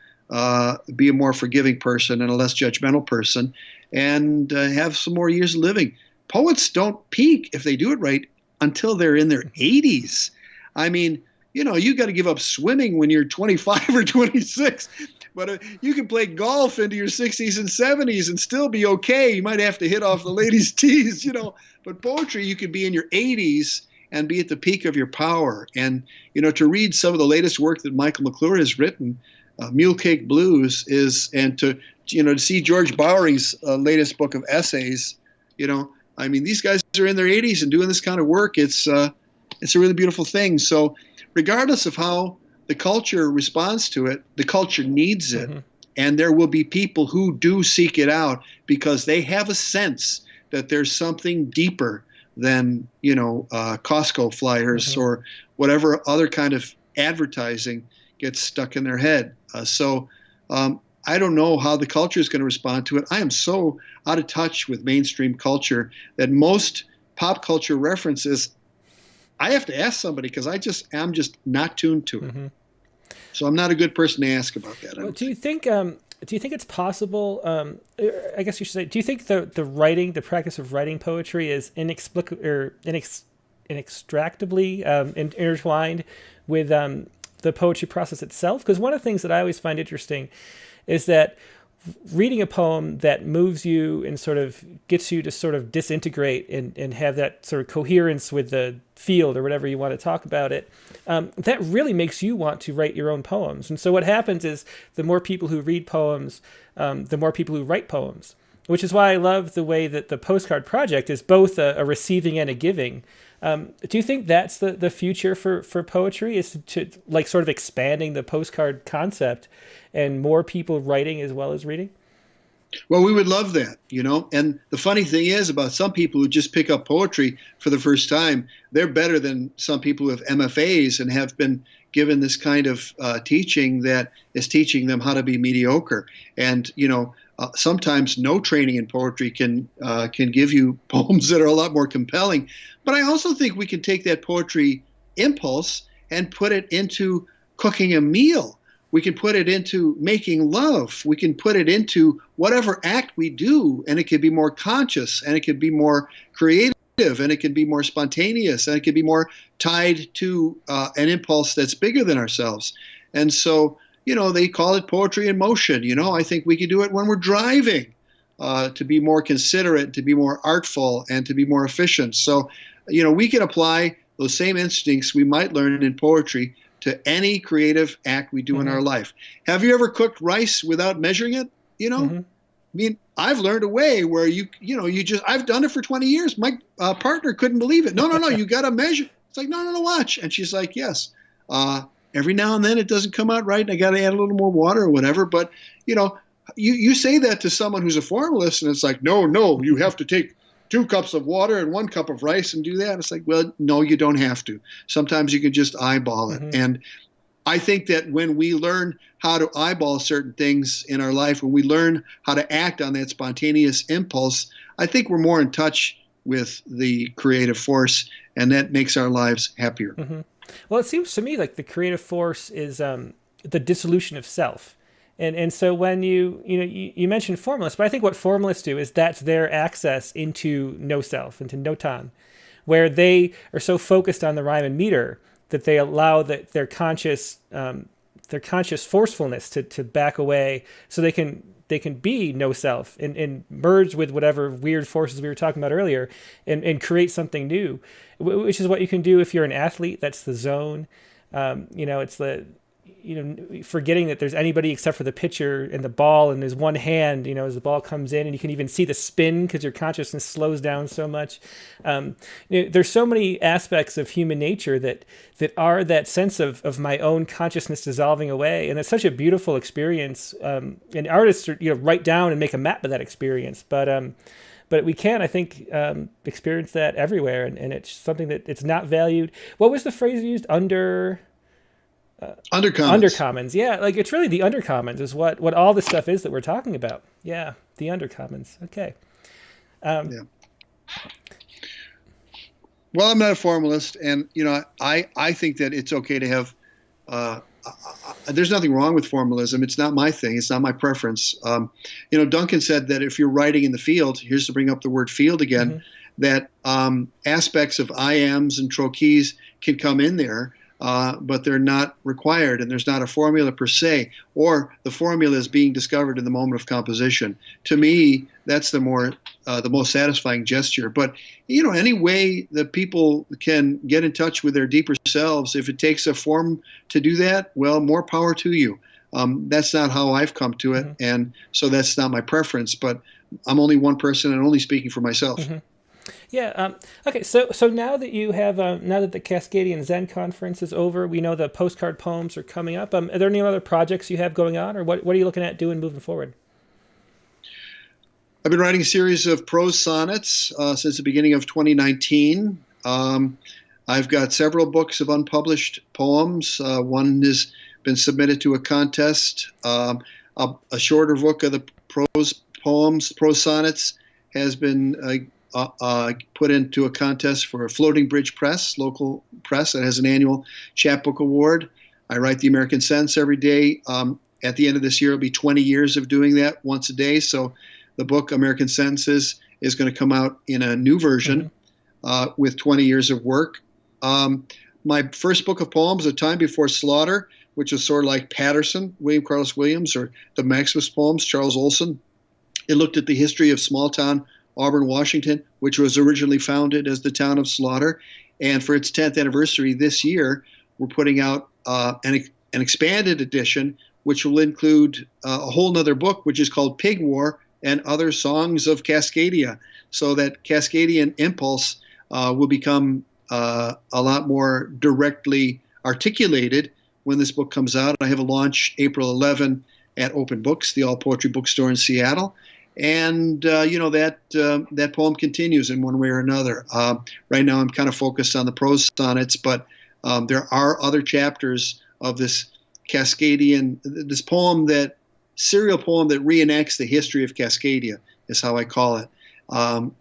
be a more forgiving person and a less judgmental person, and have some more years of living. Poets don't peak, if they do it right, until they're in their 80s. I mean, you got to give up swimming when you're 25 or 26. But you can play golf into your 60s and 70s and still be okay. You might have to hit off the ladies' tees, But poetry, you could be in your 80s and be at the peak of your power. And, to read some of the latest work that Michael McClure has written, Mule Cake Blues and to see George Bowery's latest book of essays, these guys are in their 80s and doing this kind of work. It's a really beautiful thing. So regardless of how the culture responds to it, the culture needs it. And there will be people who do seek it out because they have a sense that there's something deeper than, Costco flyers or whatever other kind of advertising gets stuck in their head. So I don't know how the culture is going to respond to it. I am so out of touch with mainstream culture that most pop culture references, I have to ask somebody because I'm just not tuned to it. So I'm not a good person to ask about that. Well, do you think it's possible? I guess you should say. Do you think the practice of writing poetry is inextractably intertwined with the poetry process itself? Because one of the things that I always find interesting is that reading a poem that moves you and sort of gets you to sort of disintegrate and have that sort of coherence with the field or whatever you want to talk about it, that really makes you want to write your own poems. And so what happens is the more people who read poems, the more people who write poems, which is why I love the way that the Postcard Project is both a receiving and a giving. Do you think that's the future for poetry, is to like sort of expanding the postcard concept and more people writing as well as reading? Well, we would love that, And the funny thing is about some people who just pick up poetry for the first time, they're better than some people who have MFAs and have been given this kind of teaching that is teaching them how to be mediocre. And, sometimes no training in poetry can give you poems that are a lot more compelling. But I also think we can take that poetry impulse and put it into cooking a meal. We can put it into making love. We can put it into whatever act we do, and it can be more conscious, and it can be more creative, and it can be more spontaneous, and it can be more tied to an impulse that's bigger than ourselves. And so, they call it poetry in motion. I think we can do it when we're driving. to be more considerate, to be more artful, and to be more efficient. So, we can apply those same instincts we might learn in poetry to any creative act we do in our life. Have you ever cooked rice without measuring it? I mean, I've learned a way where I've done it for 20 years. My partner couldn't believe it. No, you got to measure. It's like, no, watch. And she's like, yes. Every now and then it doesn't come out right, and I got to add a little more water or whatever. But, you say that to someone who's a formalist, and it's like, no, you have to take 2 cups of water and 1 cup of rice and do that. It's like, well, no, you don't have to. Sometimes you can just eyeball it. And I think that when we learn how to eyeball certain things in our life, when we learn how to act on that spontaneous impulse, I think we're more in touch with the creative force, and that makes our lives happier. Well, it seems to me like the creative force is the dissolution of self. And so when you mentioned formalists, but I think what formalists do is that's their access into no self, into no tan, where they are so focused on the rhyme and meter that they allow their conscious forcefulness to back away, so they can be no self and merge with whatever weird forces we were talking about earlier, and create something new, which is what you can do if you're an athlete. That's the zone. It's the forgetting that there's anybody except for the pitcher and the ball and his one hand, as the ball comes in, and you can even see the spin because your consciousness slows down so much. There's so many aspects of human nature that are that sense of my own consciousness dissolving away. And it's such a beautiful experience. And artists write down and make a map of that experience. But we can, I think, experience that everywhere. And it's something that it's not valued. What was the phrase you used? Undercommons. Yeah, like it's really the undercommons is what all this stuff is that we're talking about. Yeah, the undercommons. Okay. Yeah. Well, I'm not a formalist, and I think that it's okay to have. There's nothing wrong with formalism. It's not my thing. It's not my preference. Duncan said that if you're writing in the field, here's to bring up the word field again, that aspects of iams and trochees can come in there. But they're not required, and there's not a formula per se, or the formula is being discovered in the moment of composition. To me, that's the most satisfying gesture. But any way that people can get in touch with their deeper selves, if it takes a form to do that, well, more power to you. That's not how I've come to it, and so that's not my preference. But I'm only one person, and only speaking for myself. Yeah. Okay. So now that you have, now that the Cascadian Zen conference is over, we know the postcard poems are coming up. Are there any other projects you have going on, or what are you looking at doing moving forward? I've been writing a series of prose sonnets since the beginning of 2019. I've got several books of unpublished poems. One has been submitted to a contest. A shorter book of the prose sonnets has been put into a contest for a Floating Bridge Press, local press that has an annual chapbook award. I write the American Sense every day. At the end of this year, it'll be 20 years of doing that once a day. So the book American Sentences is going to come out in a new version with 20 years of work. My first book of poems, A Time Before Slaughter, which is sort of like Patterson, William Carlos Williams, or the Maximus poems, Charles Olson. It looked at the history of small town Auburn, Washington, which was originally founded as the town of Slaughter. And for its 10th anniversary this year, we're putting out an expanded edition, which will include a whole nother book, which is called Pig War and Other Songs of Cascadia. So that Cascadian impulse will become a lot more directly articulated when this book comes out. I have a launch April 11 at Open Books, the all poetry bookstore in Seattle. And, that poem continues in one way or another. Right now I'm kind of focused on the prose sonnets, but there are other chapters of this Cascadian, this serial poem that reenacts the history of Cascadia, is how I call it.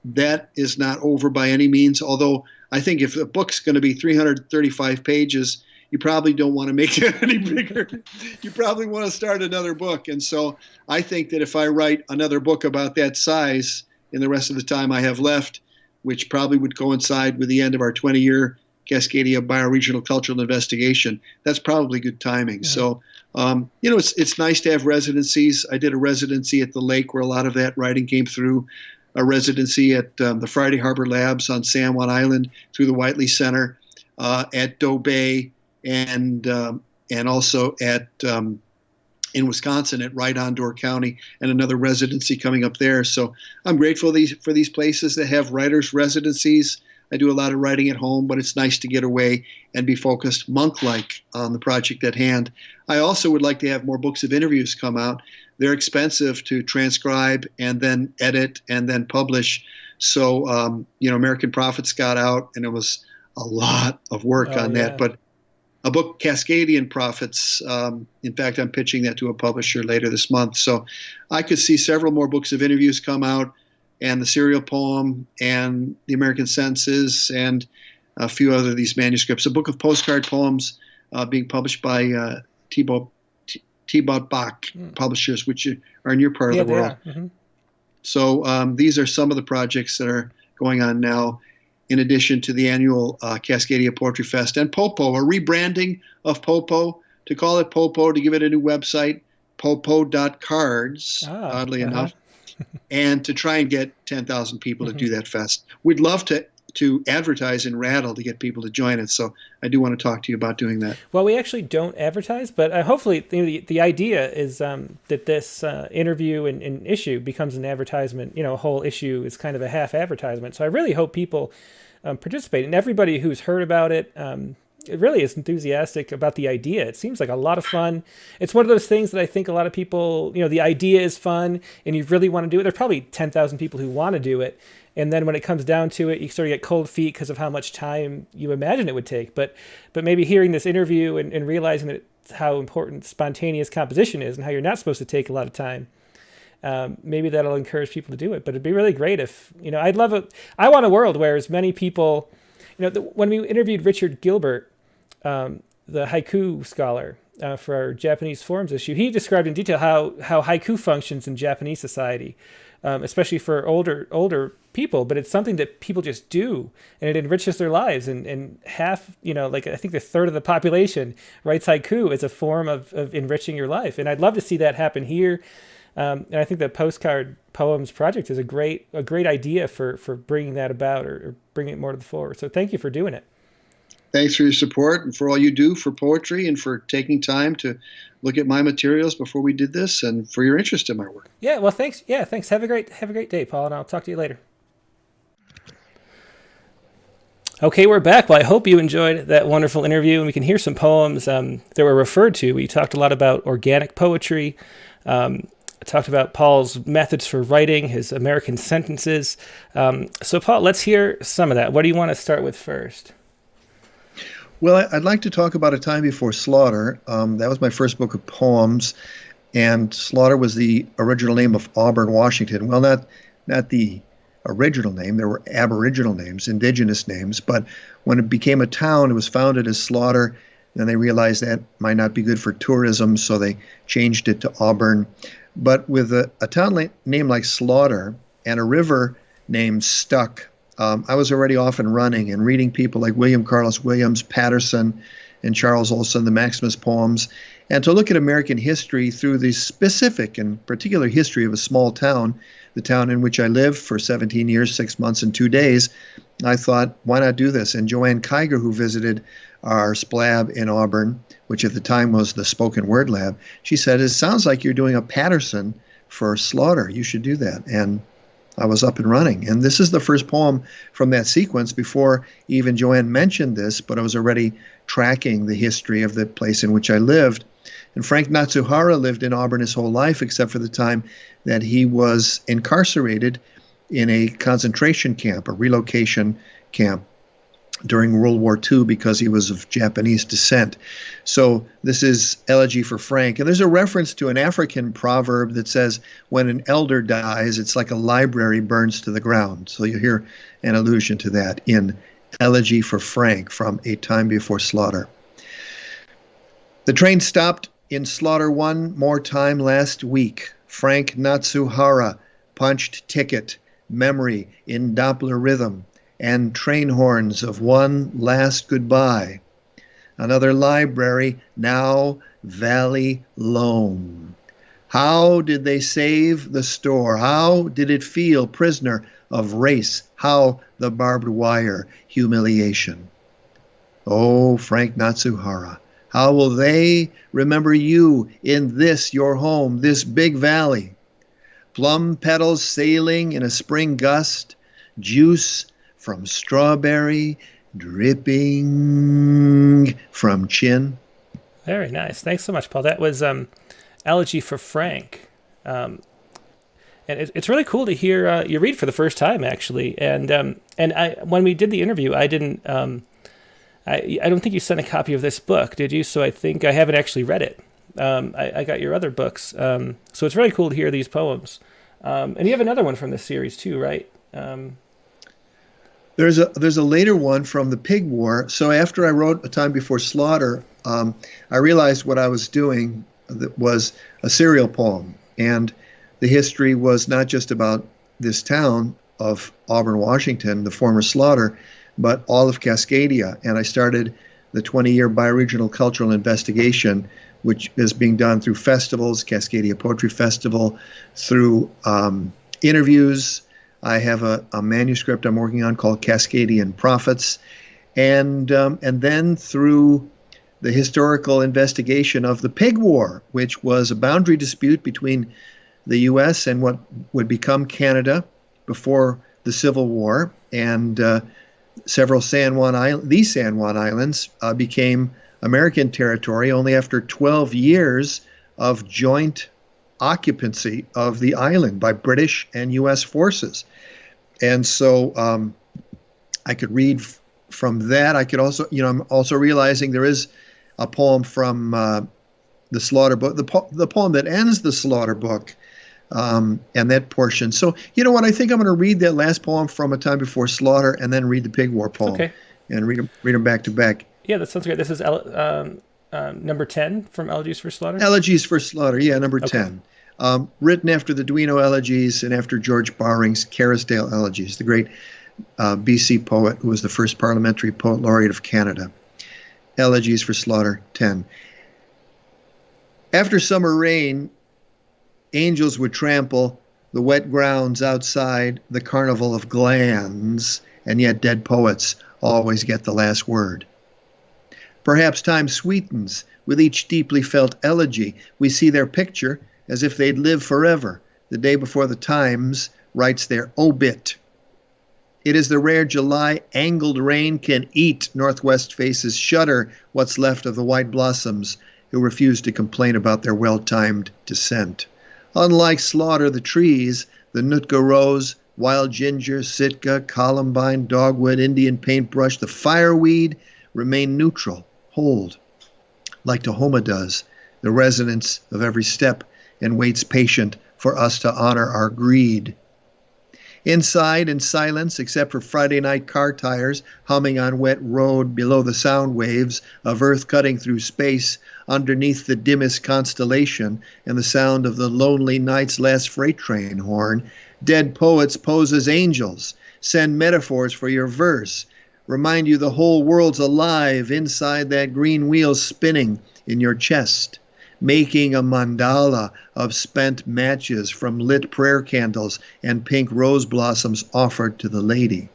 That is not over by any means, although I think if a book's going to be 335 pages, you probably don't want to make it any bigger. You probably want to start another book. And so I think that if I write another book about that size in the rest of the time I have left, which probably would coincide with the end of our 20-year Cascadia Bioregional Cultural Investigation. That's probably good timing. Mhm. So, it's nice to have residencies. I did a residency at the lake where a lot of that writing came through, a residency at the Friday Harbor Labs on San Juan Island through the Whiteley Center, at Doe Bay, and also at in Wisconsin at Right on Door County, and another residency coming up there. So I'm grateful for these places that have writers' residencies. I do a lot of writing at home, but it's nice to get away and be focused monk-like on the project at hand. I also would like to have more books of interviews come out. They're expensive to transcribe and then edit and then publish. So, American Prophets got out, and it was a lot of work on that. But a book, Cascadian Prophets, in fact, I'm pitching that to a publisher later this month. So I could see several more books of interviews come out, and the serial poem, and the American Sentences, and a few other of these manuscripts. A book of postcard poems being published by Thibaut Bach publishers, which are in your part of the world. Mm-hmm. So these are some of the projects that are going on now, in addition to the annual Cascadia Poetry Fest and Popo, a rebranding of Popo, to call it Popo, to give it a new website, popo.cards, oddly enough, and to try and get 10,000 people to do that fest. We'd love to advertise in Rattle to get people to join it, so I do want to talk to you about doing that. Well, we actually don't advertise, but hopefully the idea is that this interview and issue becomes an advertisement. A whole issue is kind of a half advertisement. So I really hope people participate, and everybody who's heard about it, it really is enthusiastic about the idea. It seems like a lot of fun. It's one of those things that I think a lot of people, the idea is fun and you really want to do it. There's probably 10,000 people who want to do it. And then when it comes down to it, you sort of get cold feet because of how much time you imagine it would take. But maybe hearing this interview and realizing that how important spontaneous composition is and how you're not supposed to take a lot of time, maybe that'll encourage people to do it. But it'd be really great if, I'd love it. I want a world where as many people, when we interviewed Richard Gilbert, the haiku scholar, for our Japanese forums issue, he described in detail how haiku functions in Japanese society, especially for older people, but it's something that people just do, and it enriches their lives. And half, I think a third of the population writes haiku as a form of enriching your life. And I'd love to see that happen here. And I think the Postcard Poems project is a great idea for bringing that about, or bringing it more to the fore. So thank you for doing it. Thanks for your support and for all you do for poetry, and for taking time to look at my materials before we did this, and for your interest in my work. Yeah, well, thanks. Yeah, thanks. Have a great day, Paul, and I'll talk to you later. Okay, we're back. Well, I hope you enjoyed that wonderful interview, and we can hear some poems that were referred to. We talked a lot about organic poetry. I talked about Paul's methods for writing, his American sentences. So, Paul, let's hear some of that. What do you want to start with first? Well, I'd like to talk about A Time Before Slaughter. That was my first book of poems, and Slaughter was the original name of Auburn, Washington. Well, not the original name. There were Aboriginal names, indigenous names, but when it became a town, it was founded as Slaughter. Then they realized that might not be good for tourism, so they changed it to Auburn. But with a town name like Slaughter and a river named Stuck, I was already off and running and reading people like William Carlos Williams, Patterson, and Charles Olson, the Maximus poems, and to look at American history through the specific and particular history of a small town, the town in which I lived for 17 years, 6 months, and 2 days. I thought, why not do this? And Joanne Kyger, who visited our Splab in Auburn, which at the time was the spoken word lab, she said, it sounds like you're doing a Patterson for Slaughter. You should do that. And I was up and running. And this is the first poem from that sequence before even Joanne mentioned this, but I was already tracking the history of the place in which I lived. And Frank Natsuhara lived in Auburn his whole life, except for the time that he was incarcerated in a concentration camp, a relocation camp during World War II because he was of Japanese descent. So this is Elegy for Frank. And there's a reference to an African proverb that says, when an elder dies, it's like a library burns to the ground. So you hear an allusion to that in Elegy for Frank from A Time Before Slaughter. The train stopped in Slaughter one more time last week. Frank Natsuhara punched ticket, memory in Doppler rhythm. and train horns of one last goodbye. Another library, now Valley Loam. How did they save the store? How did it feel prisoner of race? How the barbed wire humiliation? Oh, Frank Natsuhara, how will they remember you in this your home, this big valley? Plum petals sailing in a spring gust, juice from strawberry dripping from chin. Very nice. Thanks so much, Paul. That was Elegy for Frank. And it's really cool to hear you read for the first time, actually. And when we did the interview, I didn't. I don't think you sent a copy of this book, did you? So I think I haven't actually read it. I got your other books. So it's really cool to hear these poems. And you have another one from this series too, right? There's a later one from the Pig War. So after I wrote A Time Before Slaughter, I realized what I was doing was a serial poem. And the history was not just about this town of Auburn, Washington, the former Slaughter, but all of Cascadia. And I started the 20-year bioregional cultural investigation, which is being done through festivals, Cascadia Poetry Festival, through interviews. I have a manuscript I'm working on called Cascadian Prophets, and then through the historical investigation of the Pig War, which was a boundary dispute between the U.S. and what would become Canada before the Civil War, and several these San Juan Islands became American territory only after 12 years of joint occupancy of the island by British and U.S. forces. And so I could read from that. I could also, I'm also realizing there is a poem from the Slaughter book, the poem that ends the Slaughter book, and that portion. So, you know what? I think I'm going to read that last poem from A Time Before Slaughter and then read the Pig War poem, and read them back to back. Yeah, that sounds great. This is number 10 from Elegies for Slaughter? Elegies for Slaughter, yeah, number 10. Written after the Duino Elegies and after George Bowring's Kerrisdale Elegies, the great BC poet who was the first parliamentary poet laureate of Canada. Elegies for Slaughter, 10. After summer rain, angels would trample the wet grounds outside the carnival of glands, and yet dead poets always get the last word. Perhaps time sweetens with each deeply felt elegy. We see their picture as if they'd live forever, the day before the Times writes their obit. It is the rare July angled rain can eat. Northwest faces shudder what's left of the white blossoms who refuse to complain about their well-timed descent. Unlike Slaughter, the trees, the Nootka rose, wild ginger, sitka, columbine, dogwood, Indian paintbrush, the fireweed remain neutral, hold, like Tahoma does, the resonance of every step, and waits patient for us to honor our greed. Inside, in silence, except for Friday night car tires humming on wet road below the sound waves of earth cutting through space underneath the dimmest constellation and the sound of the lonely night's last freight train horn, dead poets pose as angels, send metaphors for your verse, remind you the whole world's alive inside that green wheel spinning in your chest, making a mandala of spent matches from lit prayer candles and pink rose blossoms offered to the lady.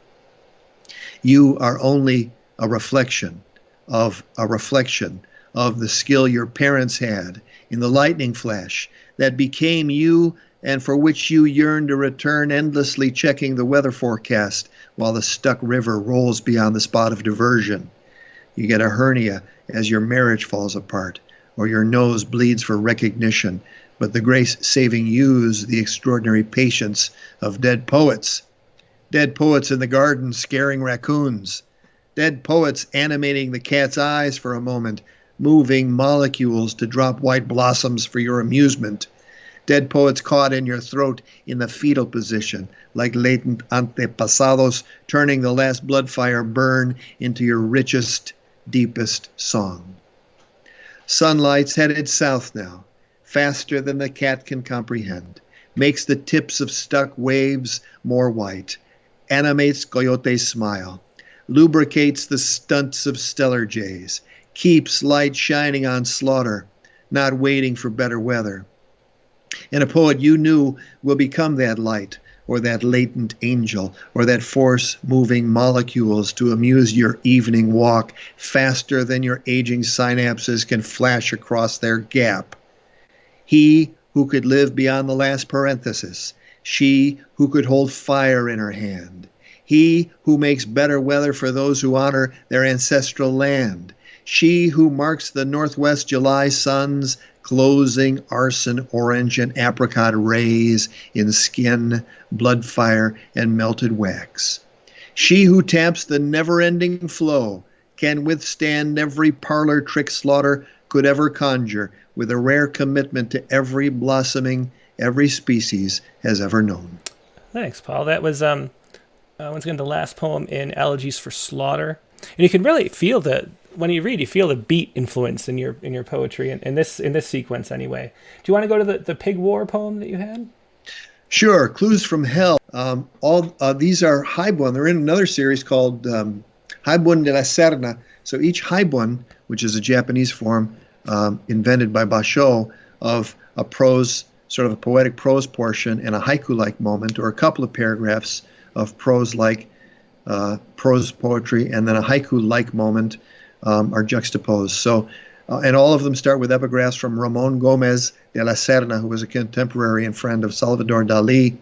You are only a reflection of the skill your parents had in the lightning flash that became you and for which you yearn to return, endlessly checking the weather forecast while the stuck river rolls beyond the spot of diversion. You get a hernia as your marriage falls apart, or your nose bleeds for recognition, but the grace-saving use the extraordinary patience of dead poets in the garden scaring raccoons, dead poets animating the cat's eyes for a moment, moving molecules to drop white blossoms for your amusement, dead poets caught in your throat in the fetal position, like latent antepasados turning the last blood fire burn into your richest, deepest song. Sunlight's headed south now, faster than the cat can comprehend, makes the tips of stuck waves more white, animates coyote's smile, lubricates the stunts of stellar jays, keeps light shining on slaughter, not waiting for better weather. And a poet you knew will become that light, or that latent angel, or that force moving molecules to amuse your evening walk faster than your aging synapses can flash across their gap. He who could live beyond the last parenthesis, she who could hold fire in her hand, he who makes better weather for those who honor their ancestral land, she who marks the northwest July sun's closing arson orange and apricot rays in skin, blood fire, and melted wax. She who taps the never-ending flow can withstand every parlor trick slaughter could ever conjure with a rare commitment to every blossoming every species has ever known. Thanks, Paul. That was once again the last poem in Elegies for Slaughter, and you can really feel when you read, you feel the beat influence in your poetry, and in this sequence anyway. Do you want to go to the pig war poem that you had? Sure. Clues from Hell. These are haibun. They're in another series called Haibun de la Serna. So each haibun, which is a Japanese form invented by Basho, of a prose, sort of a poetic prose portion and a haiku-like moment, or a couple of paragraphs of prose-like prose poetry, and then a haiku-like moment are juxtaposed. So, and all of them start with epigraphs from Ramon Gomez de la Serna, who was a contemporary and friend of Salvador Dali.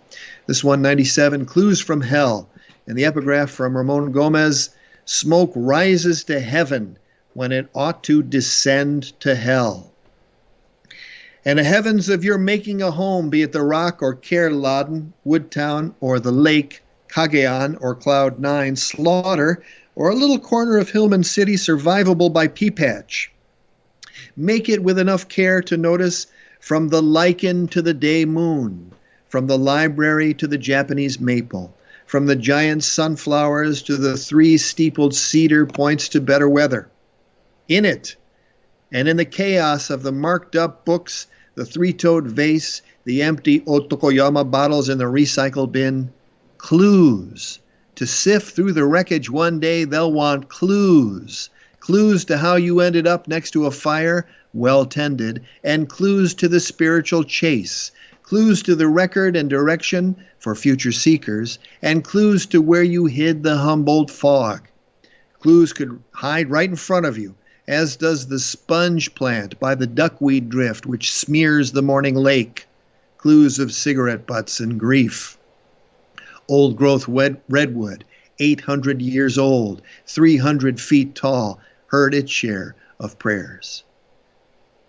This 197, Clues from Hell. And the epigraph from Ramon Gomez, smoke rises to heaven when it ought to descend to hell. And the heavens of your making a home, be it the rock or Kerladen, Woodtown, or the lake, Cagayan or Cloud 9, Slaughter, or a little corner of Hillman City survivable by pea patch. Make it with enough care to notice from the lichen to the day moon, from the library to the Japanese maple, from the giant sunflowers to the three-steepled cedar points to better weather. In it, and in the chaos of the marked-up books, the three-toed vase, the empty Otokoyama bottles in the recycle bin, clues. To sift through the wreckage one day, they'll want clues. Clues to how you ended up next to a fire, well tended, and clues to the spiritual chase. Clues to the record and direction for future seekers, and clues to where you hid the Humboldt fog. Clues could hide right in front of you, as does the sponge plant by the duckweed drift which smears the morning lake. Clues of cigarette butts and grief. Old-growth redwood, 800 years old, 300 feet tall, heard its share of prayers.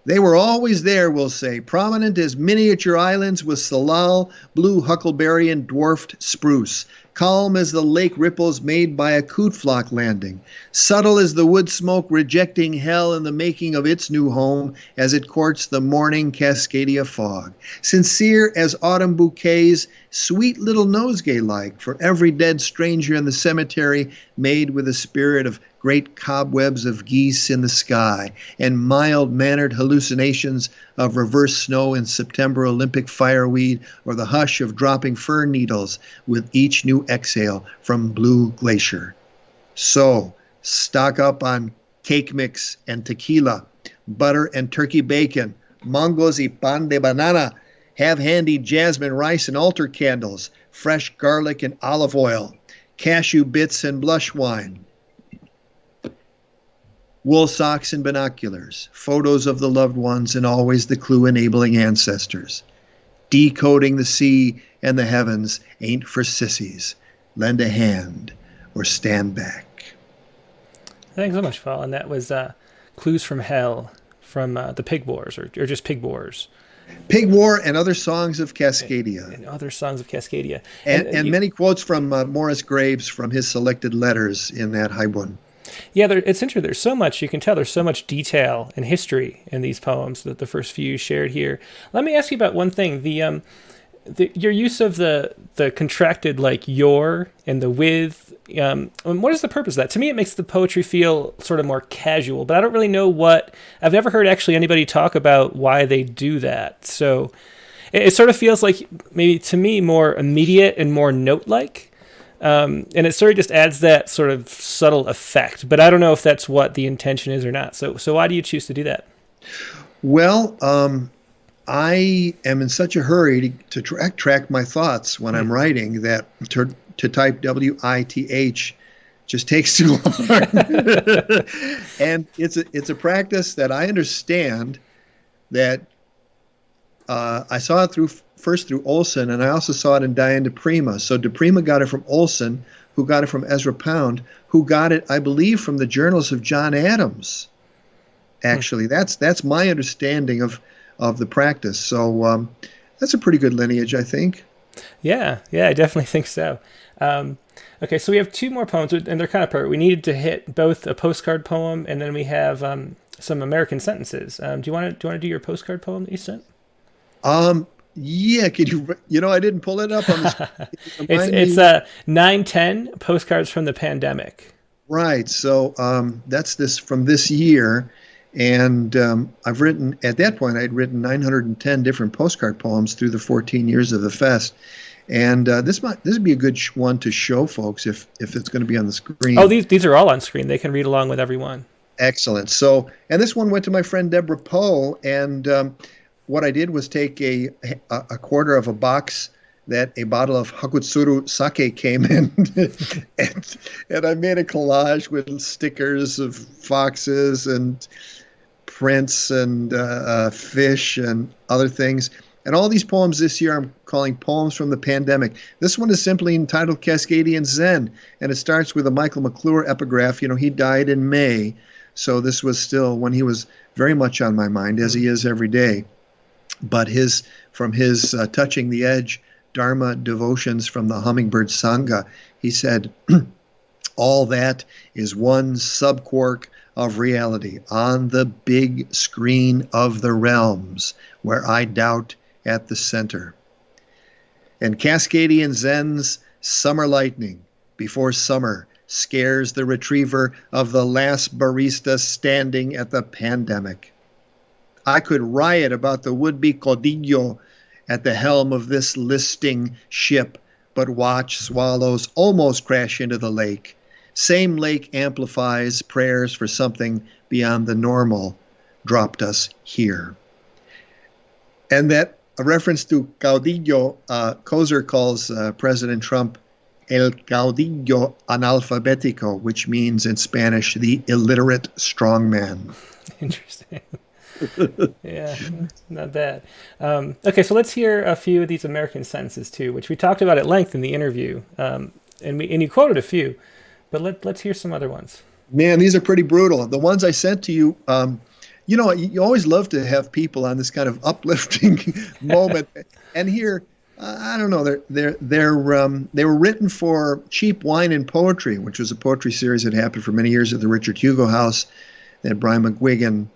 They were always there, we'll say, prominent as miniature islands with salal, blue huckleberry, and dwarfed spruce, calm as the lake ripples made by a coot flock landing, subtle as the wood smoke rejecting hell in the making of its new home as it courts the morning Cascadia fog, sincere as autumn bouquets, sweet little nosegay-like for every dead stranger in the cemetery, made with the spirit of great cobwebs of geese in the sky, and mild-mannered hallucinations of reverse snow in September Olympic fireweed, or the hush of dropping fir needles with each new exhale from blue glacier. So, stock up on cake mix and tequila, butter and turkey bacon, mangos y pan de banana, have handy jasmine rice and altar candles, fresh garlic and olive oil, cashew bits and blush wine, wool socks and binoculars, photos of the loved ones, and always the clue-enabling ancestors. Decoding the sea and the heavens ain't for sissies. Lend a hand or stand back. Thanks so much, Paul. And that was Clues from Hell from the Pig Wars, or just Pig Wars. Pig War and Other Songs of Cascadia. And Other Songs of Cascadia. And many quotes from Morris Graves from his selected letters in that haibun. Yeah, it's interesting. There's so much, you can tell there's so much detail and history in these poems, that the first few shared here. Let me ask you about one thing. Your use of the contracted, like your and the with, what is the purpose of that? To me, it makes the poetry feel sort of more casual, but I don't really know I've never heard actually anybody talk about why they do that. So it sort of feels like maybe to me more immediate and more note-like. And it sort of just adds that sort of subtle effect. But I don't know if that's what the intention is or not. So why do you choose to do that? Well, I am in such a hurry to track my thoughts when I'm writing that to type WITH just takes too long. And it's a practice that I understand, that I saw it first through Olson, and I also saw it in Diane DePrima. So DePrima got it from Olson, who got it from Ezra Pound, who got it, I believe, from the journals of John Adams. Actually, that's my understanding of the practice. So that's a pretty good lineage, I think. Yeah, I definitely think so. Okay, so we have two more poems, and they're kind of perfect. We needed to hit both a postcard poem, and then we have some American sentences. Do you want to do your postcard poem that you sent? Yeah, could you? I didn't pull it up on the screen. It's 910 postcards from the pandemic. Right. So that's this from this year. And I've written, at that point, I'd written 910 different postcard poems through the 14 years of the fest. And this would be a good one to show folks if it's going to be on the screen. Oh, these are all on screen. They can read along with every one. Excellent. So, and this one went to my friend Deborah Poe. And what I did was take a quarter of a box that a bottle of Hakutsuru sake came in, and I made a collage with stickers of foxes and prints and fish and other things. And all these poems this year I'm calling Poems from the Pandemic. This one is simply entitled Cascadian Zen, and it starts with a Michael McClure epigraph. He died in May, so this was still when he was very much on my mind, as he is every day. But from his Touching the Edge, Dharma Devotions from the Hummingbird Sangha, he said, all that is one subquark of reality on the big screen of the realms, where I doubt at the center. And Cascadian Zen's summer lightning before summer scares the retriever of the last barista standing at the pandemic. I could riot about the would-be caudillo at the helm of this listing ship, but watch swallows almost crash into the lake. Same lake amplifies prayers for something beyond the normal dropped us here. And that a reference to caudillo, Kozer calls President Trump el caudillo analfabetico, which means in Spanish, the illiterate strongman. Interesting. Yeah, not bad. Okay, so let's hear a few of these American sentences too, which we talked about at length in the interview, and you quoted a few, but let's hear some other ones. Man, these are pretty brutal. The ones I sent to you, you always love to have people on this kind of uplifting moment, and here, I don't know, they were written for Cheap Wine and Poetry, which was a poetry series that happened for many years at the Richard Hugo House that Brian McGuigan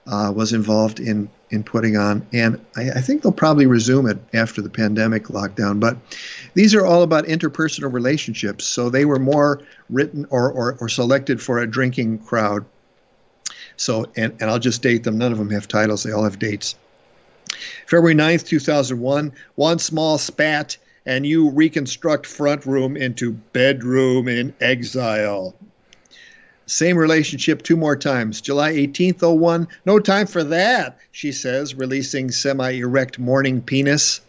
was involved in putting on, and I think they'll probably resume it after the pandemic lockdown. But these are all about interpersonal relationships, so they were more written or selected for a drinking crowd. So, and I'll just date them. None of them have titles. They all have dates. February 9th, 2001, one small spat, and you reconstruct front room into bedroom in exile. Same relationship two more times. July 18th, 01, no time for that, she says, releasing semi-erect morning penis.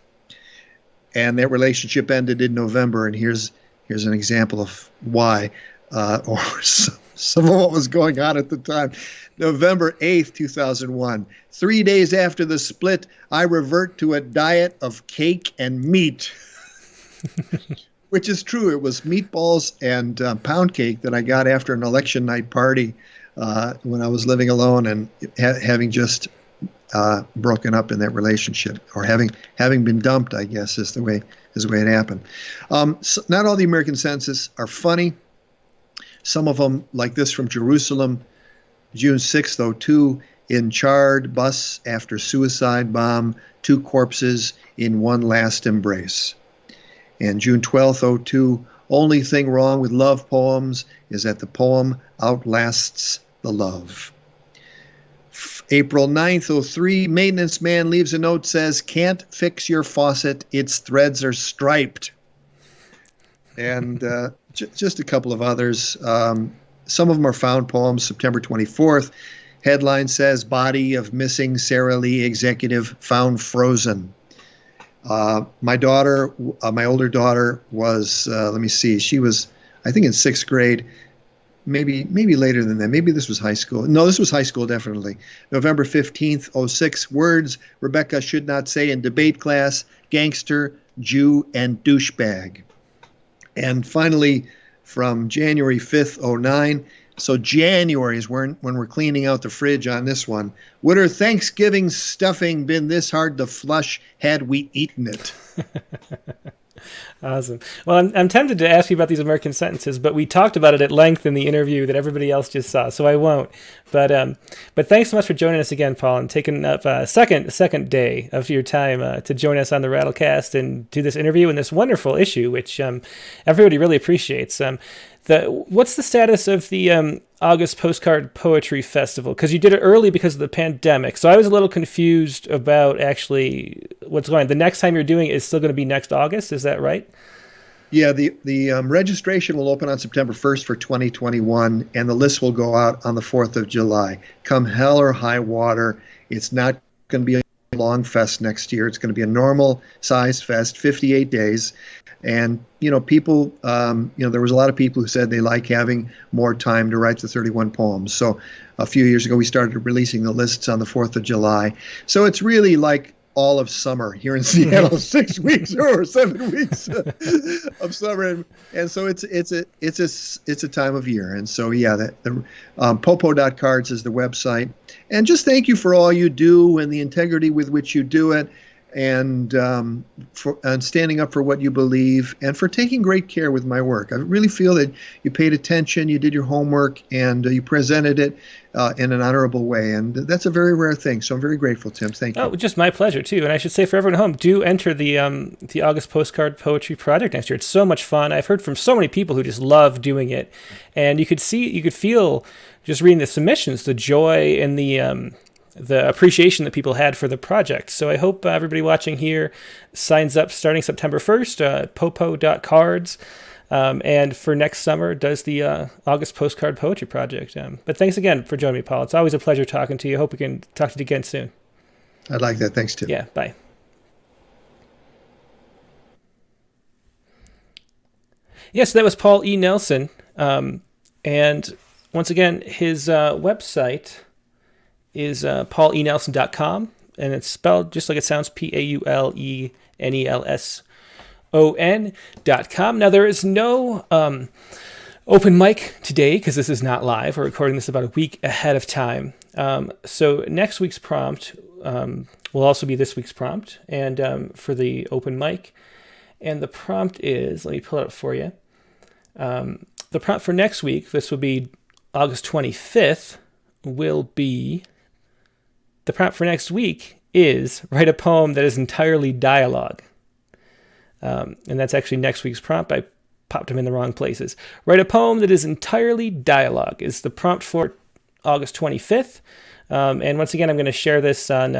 And that relationship ended in November, and here's an example of why, or some of what was going on at the time. November 8th, 2001, 3 days after the split, I revert to a diet of cake and meat. Which is true. It was meatballs and pound cake that I got after an election night party when I was living alone and having just broken up in that relationship, or having been dumped, I guess, is the way it happened. So not all the American sentences are funny. Some of them, like this from Jerusalem, June 6th, 02, in charred bus after suicide bomb, 2 corpses in one last embrace. And June 12th, 02, only thing wrong with love poems is that the poem outlasts the love. April 9th, 03, maintenance man leaves a note, says, can't fix your faucet, its threads are striped. and just a couple of others. Some of them are found poems. September 24th. Headline says, Body of Missing Sarah Lee Executive Found Frozen. My daughter, my older daughter was, let me see, she was, I think in 6th grade, maybe later than that. Maybe this was high school. No, this was high school, definitely. November 15th, '06, words Rebecca should not say in debate class, gangster, Jew, and douchebag. And finally, from January 5th, '09, so January is when we're cleaning out the fridge on this one. Would her Thanksgiving stuffing been this hard to flush had we eaten it? Awesome. Well, I'm tempted to ask you about these American sentences, but we talked about it at length in the interview that everybody else just saw, so I won't. But thanks so much for joining us again, Paul, and taking up a second day of your time to join us on the Rattlecast and do this interview and this wonderful issue, which everybody really appreciates. What's the status of the August Postcard Poetry Festival? Because you did it early because of the pandemic, so I was a little confused about actually what's going on. The next time you're doing it is still going to be next August, is that right? Yeah, the registration will open on September 1st for 2021, and the list will go out on the 4th of July. Come hell or high water, it's not going to be a long fest next year. It's going to be a normal sized fest, 58 days. And, people, there was a lot of people who said they like having more time to write the 31 poems. So a few years ago, we started releasing the lists on the 4th of July. So it's really like all of summer here in Seattle, 6 weeks or 7 weeks of summer. And so it's a time of year. And so, yeah, the popo.cards is the website. And just thank you for all you do and the integrity with which you do it. And standing up for what you believe, and for taking great care with my work. I really feel that you paid attention, you did your homework, and you presented it in an honorable way. And that's a very rare thing. So I'm very grateful, Tim. Thank you. Oh, just my pleasure, too. And I should say for everyone at home, do enter the August Postcard Poetry Project next year. It's so much fun. I've heard from so many people who just love doing it. And you could feel, just reading the submissions, the joy and the appreciation that people had for the project. So I hope everybody watching here signs up starting September 1st, popo.cards, and for next summer does the August Postcard Poetry Project. But thanks again for joining me, Paul. It's always a pleasure talking to you. Hope we can talk to you again soon. I'd like that. Thanks, Tim. Yeah, bye. Yes, that was Paul E. Nelson. And once again, his website is paulenelson.com, and it's spelled just like it sounds, paulenelson.com. Now, there is no open mic today because this is not live. We're recording this about a week ahead of time. So next week's prompt will also be this week's prompt, and for the open mic. And the prompt is, let me pull it up for you. The prompt for next week, this will be August 25th, the prompt for next week is write a poem that is entirely dialogue. And that's actually next week's prompt. I popped them in the wrong places. Write a poem that is entirely dialogue is the prompt for August 25th. And once again, I'm going to share this on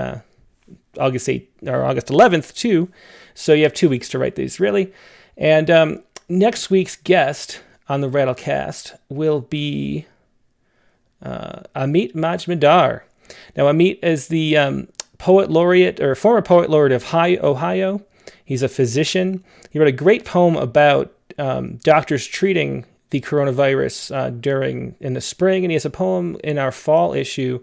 August 8th or August 11th too. So you have 2 weeks to write these, really. And next week's guest on the Rattlecast will be Amit Majmudar. Now, Amit is the poet laureate or former poet laureate of Ohio. He's a physician. He wrote a great poem about doctors treating the coronavirus in the spring, and he has a poem in our fall issue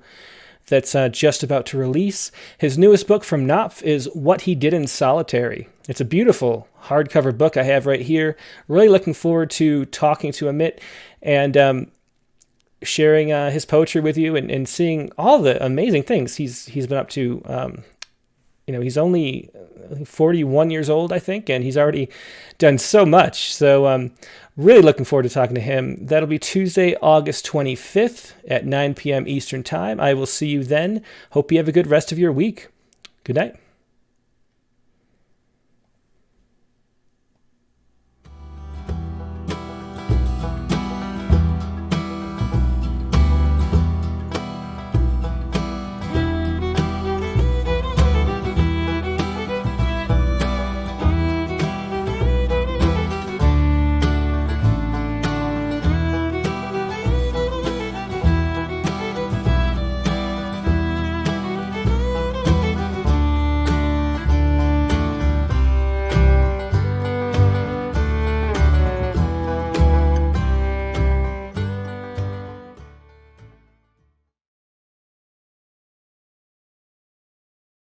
that's just about to release. His newest book from Knopf is What He Did in Solitary. It's a beautiful hardcover book I have right here. Really looking forward to talking to Amit and sharing his poetry with you and seeing all the amazing things he's been up to. He's only 41 years old, I think, and he's already done so much. So really looking forward to talking to him. That'll be Tuesday, August 25th at 9 p.m. Eastern Time. I will see you then. Hope you have a good rest of your week. Good night.